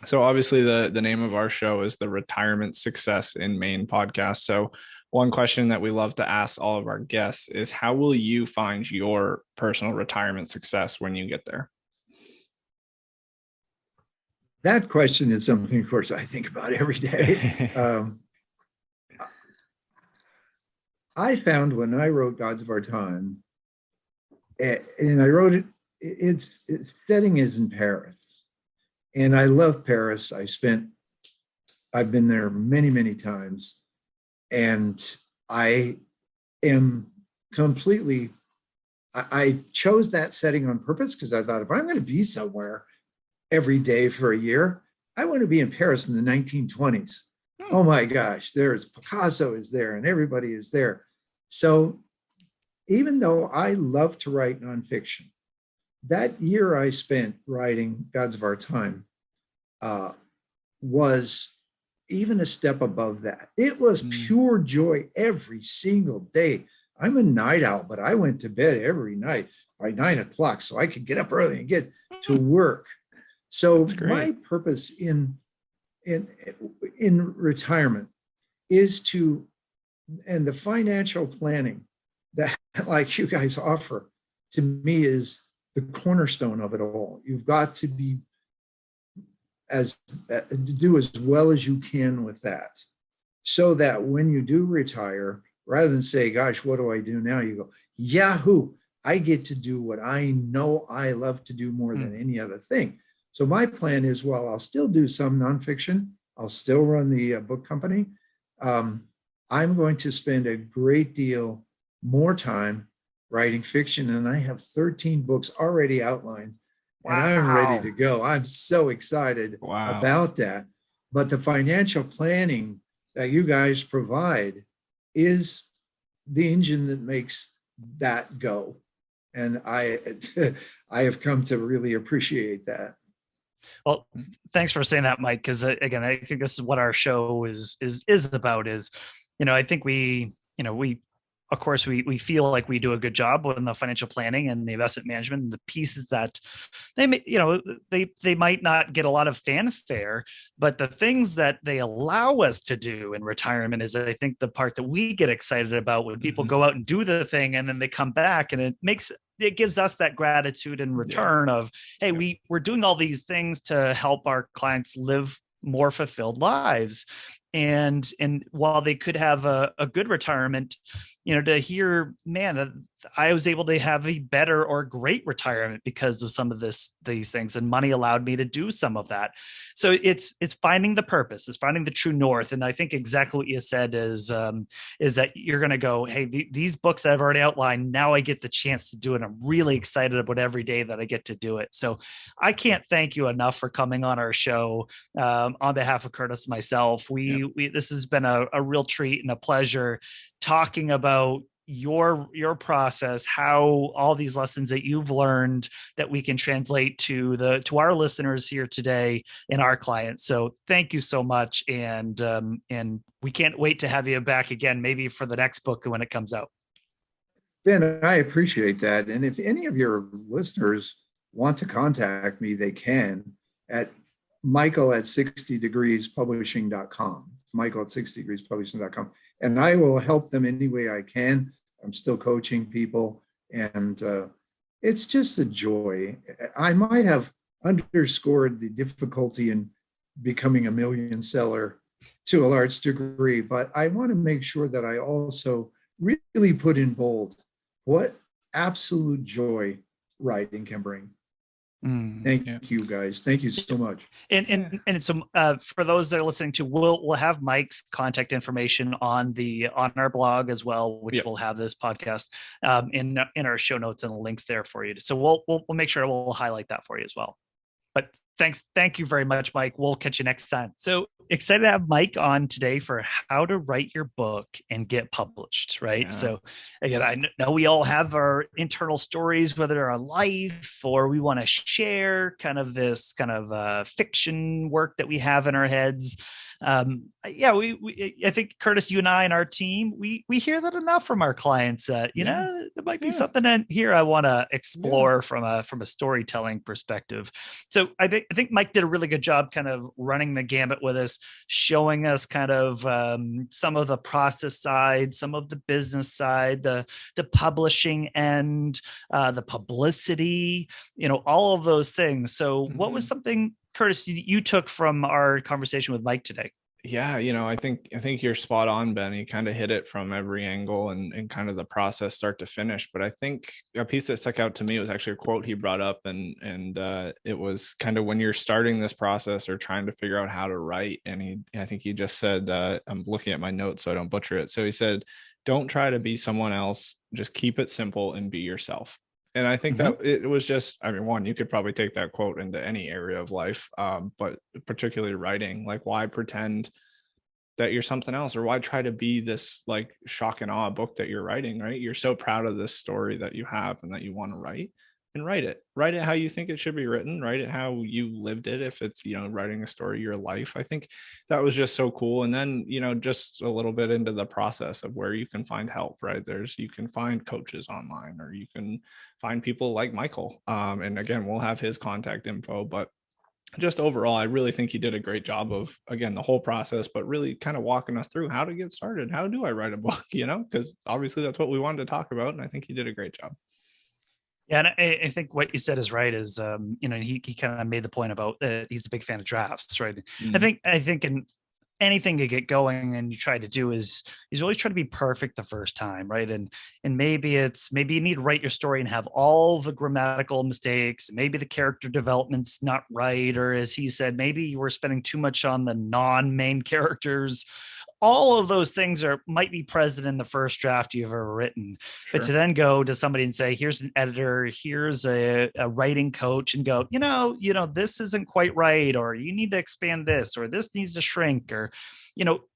So obviously the name of our show is the Retirement Success in Maine podcast. So one question that we love to ask all of our guests is, how will you find your personal retirement success when you get there? That question is something, of course, I think about every day. I found when I wrote Gods of Our Time, and I wrote it, its setting is in Paris. And I love Paris. I've been there many, many times. And I am I chose that setting on purpose because I thought, if I'm going to be somewhere every day for a year, I want to be in Paris in the 1920s. Oh my gosh, there's Picasso is there and everybody is there. So even though I love to write nonfiction, that year I spent writing Gods of Our Time was even a step above that. It was pure joy every single day. I'm a night owl, but I went to bed every night by 9 o'clock so I could get up early and get to work. So my purpose in retirement is to, and the financial planning that like you guys offer to me is the cornerstone of it all. You've got to be do as well as you can with that, so that when you do retire, rather than say, gosh, what do I do now? You go, Yahoo, I get to do what I know I love to do more than any other thing. So my plan is, well, I'll still do some nonfiction. I'll still run the book company. I'm going to spend a great deal more time writing fiction. And I have 13 books already outlined. Wow. And I'm ready to go. I'm so excited about that. But the financial planning that you guys provide is the engine that makes that go. And I have come to really appreciate that. Well, thanks for saying that, Mike, because again, I think this is what our show is about is, I think we of course, we feel like we do a good job in the financial planning and the investment management and the pieces that they might not get a lot of fanfare, but the things that they allow us to do in retirement is, I think, the part that we get excited about when people go out and do the thing and then they come back, and it gives us that gratitude in return of, hey, we're doing all these things to help our clients live more fulfilled lives. And while they could have a good retirement, to hear, man, I was able to have a better or great retirement because of some of these things, and money allowed me to do some of that. So it's finding the purpose, it's finding the true north. And I think exactly what you said is that you're going to go, hey, these books I've already outlined, now I get the chance to do it. I'm really excited about every day that I get to do it. So I can't thank you enough for coming on our show. On behalf of Curtis and myself, this has been a real treat and a pleasure talking about your process, how all these lessons that you've learned that we can translate to our listeners here today and our clients. So thank you so much, and we can't wait to have you back again, maybe for the next book when it comes out. Ben, I appreciate that. And if any of your listeners want to contact me, they can at michael@60degreespublishing.com. michael@60degreespublishing.com. And I will help them any way I can. I'm still coaching people, and it's just a joy. I might have underscored the difficulty in becoming a million seller to a large degree, but I want to make sure that I also really put in bold what absolute joy writing can bring. Thank you, guys. Thank you so much. And so for those that are listening to, we'll have Mike's contact information on our blog as well, which will have this podcast in our show notes and the links there for you. So we'll make sure we'll highlight that for you as well. But thank you very much, Mike. We'll catch you next time. So excited to have Mike on today for how to write your book and get published, right? Yeah. So again, I know we all have our internal stories, whether our life or we want to share kind of this kind of fiction work that we have in our heads. I think Curtis, you and I and our team, we hear that enough from our clients. There might be something in here I want to explore from a storytelling perspective. So I think Mike did a really good job kind of running the gamut with us, showing us kind of some of the process side, some of the business side, the publishing end, the publicity, all of those things. So what was something, Curtis, you took from our conversation with Mike today? Yeah, I think you're spot on, Ben. He kind of hit it from every angle and kind of the process start to finish. But I think a piece that stuck out to me was actually a quote he brought up, and it was kind of when you're starting this process or trying to figure out how to write. And I think he just said, I'm looking at my notes so I don't butcher it. So he said, "Don't try to be someone else. Just keep it simple and be yourself." And I think that it was just, one, you could probably take that quote into any area of life, but particularly writing. Like, why pretend that you're something else, or why try to be this like shock and awe book that you're writing, right? You're so proud of this story that you have and that you want to write, and write it how you think it should be written, write it how you lived it. If it's, writing a story, your life. I think that was just so cool. And then, just a little bit into the process of where you can find help, right? You can find coaches online, or you can find people like Michael. And again, we'll have his contact info, but just overall, I really think he did a great job of, again, the whole process, but really kind of walking us through how to get started. How do I write a book, because obviously that's what we wanted to talk about. And I think he did a great job. Yeah, and I think what you said is right. Is he kind of made the point about he's a big fan of drafts, right? I think in anything to get going and you try to do is always try to be perfect the first time, right? And maybe you need to write your story and have all the grammatical mistakes. Maybe the character development's not right, or as he said, maybe you were spending too much on the non-main characters. All of those things might be present in the first draft you've ever written. Sure. But to then go to somebody and say, here's an editor, here's a writing coach, and go, this isn't quite right, or you need to expand this, or this needs to shrink, or,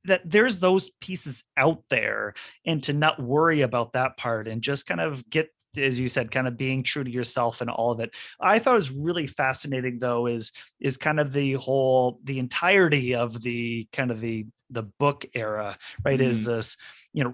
that there's those pieces out there, and to not worry about that part and just kind of get, as you said, kind of being true to yourself and all of it. I thought it was really fascinating, though, is kind of the entirety of the kind of the book era, right? Is this,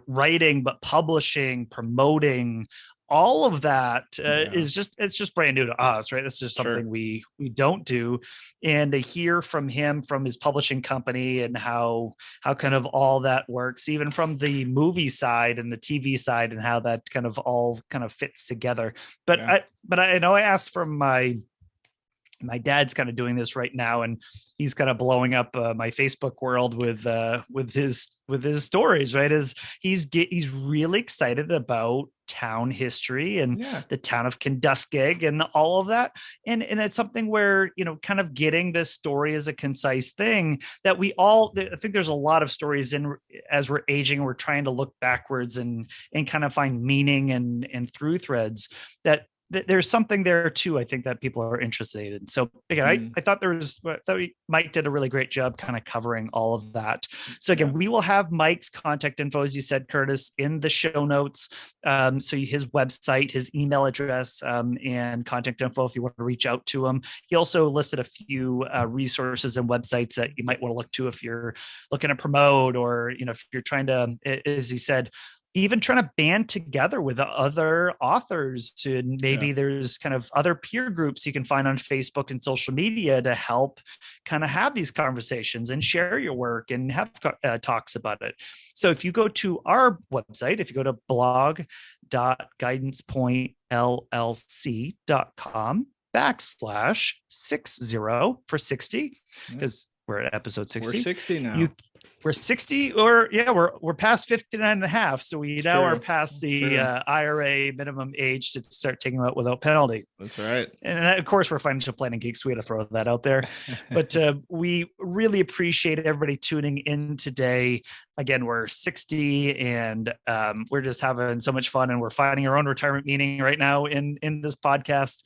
writing, but publishing, promoting, all of that it's just brand new to us, right? It's just something we don't do. And to hear from him, from his publishing company, and how kind of all that works, even from the movie side and the TV side, and how that kind of all kind of fits together. But I know I asked from my dad's kind of doing this right now, and he's kind of blowing up my Facebook world with his stories, right? He's really excited about town history and Yeah. the town of Kenduskeag and all of that. And it's something where, kind of getting this story as a concise thing that I think there's a lot of stories as we're aging, we're trying to look backwards and kind of find meaning and through threads that there's something there too, I think, that people are interested in. So again, I thought Mike did a really great job kind of covering all of that. So again, we will have Mike's contact info, as you said, Curtis, in the show notes. So his website, his email address, and contact info if you want to reach out to him. He also listed a few resources and websites that you might want to look to if you're looking to promote, or if you're trying to, as he said, even trying to band together with other authors to maybe there's kind of other peer groups you can find on Facebook and social media to help kind of have these conversations and share your work and have talks about it. So if you go to our website, if you go to blog.guidancepointllc.com/60 for 60, because we're at episode 60. We're 60 now. We're 60, or we're past 59 and a half. So we now are past the IRA minimum age to start taking them out without penalty. That's right. And of course, we're financial planning geeks. We had to throw that out there. But we really appreciate everybody tuning in today. Again, we're 60 and we're just having so much fun, and we're finding our own retirement meaning right now in this podcast.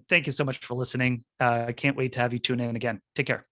Thank you so much for listening. I can't wait to have you tune in again. Take care.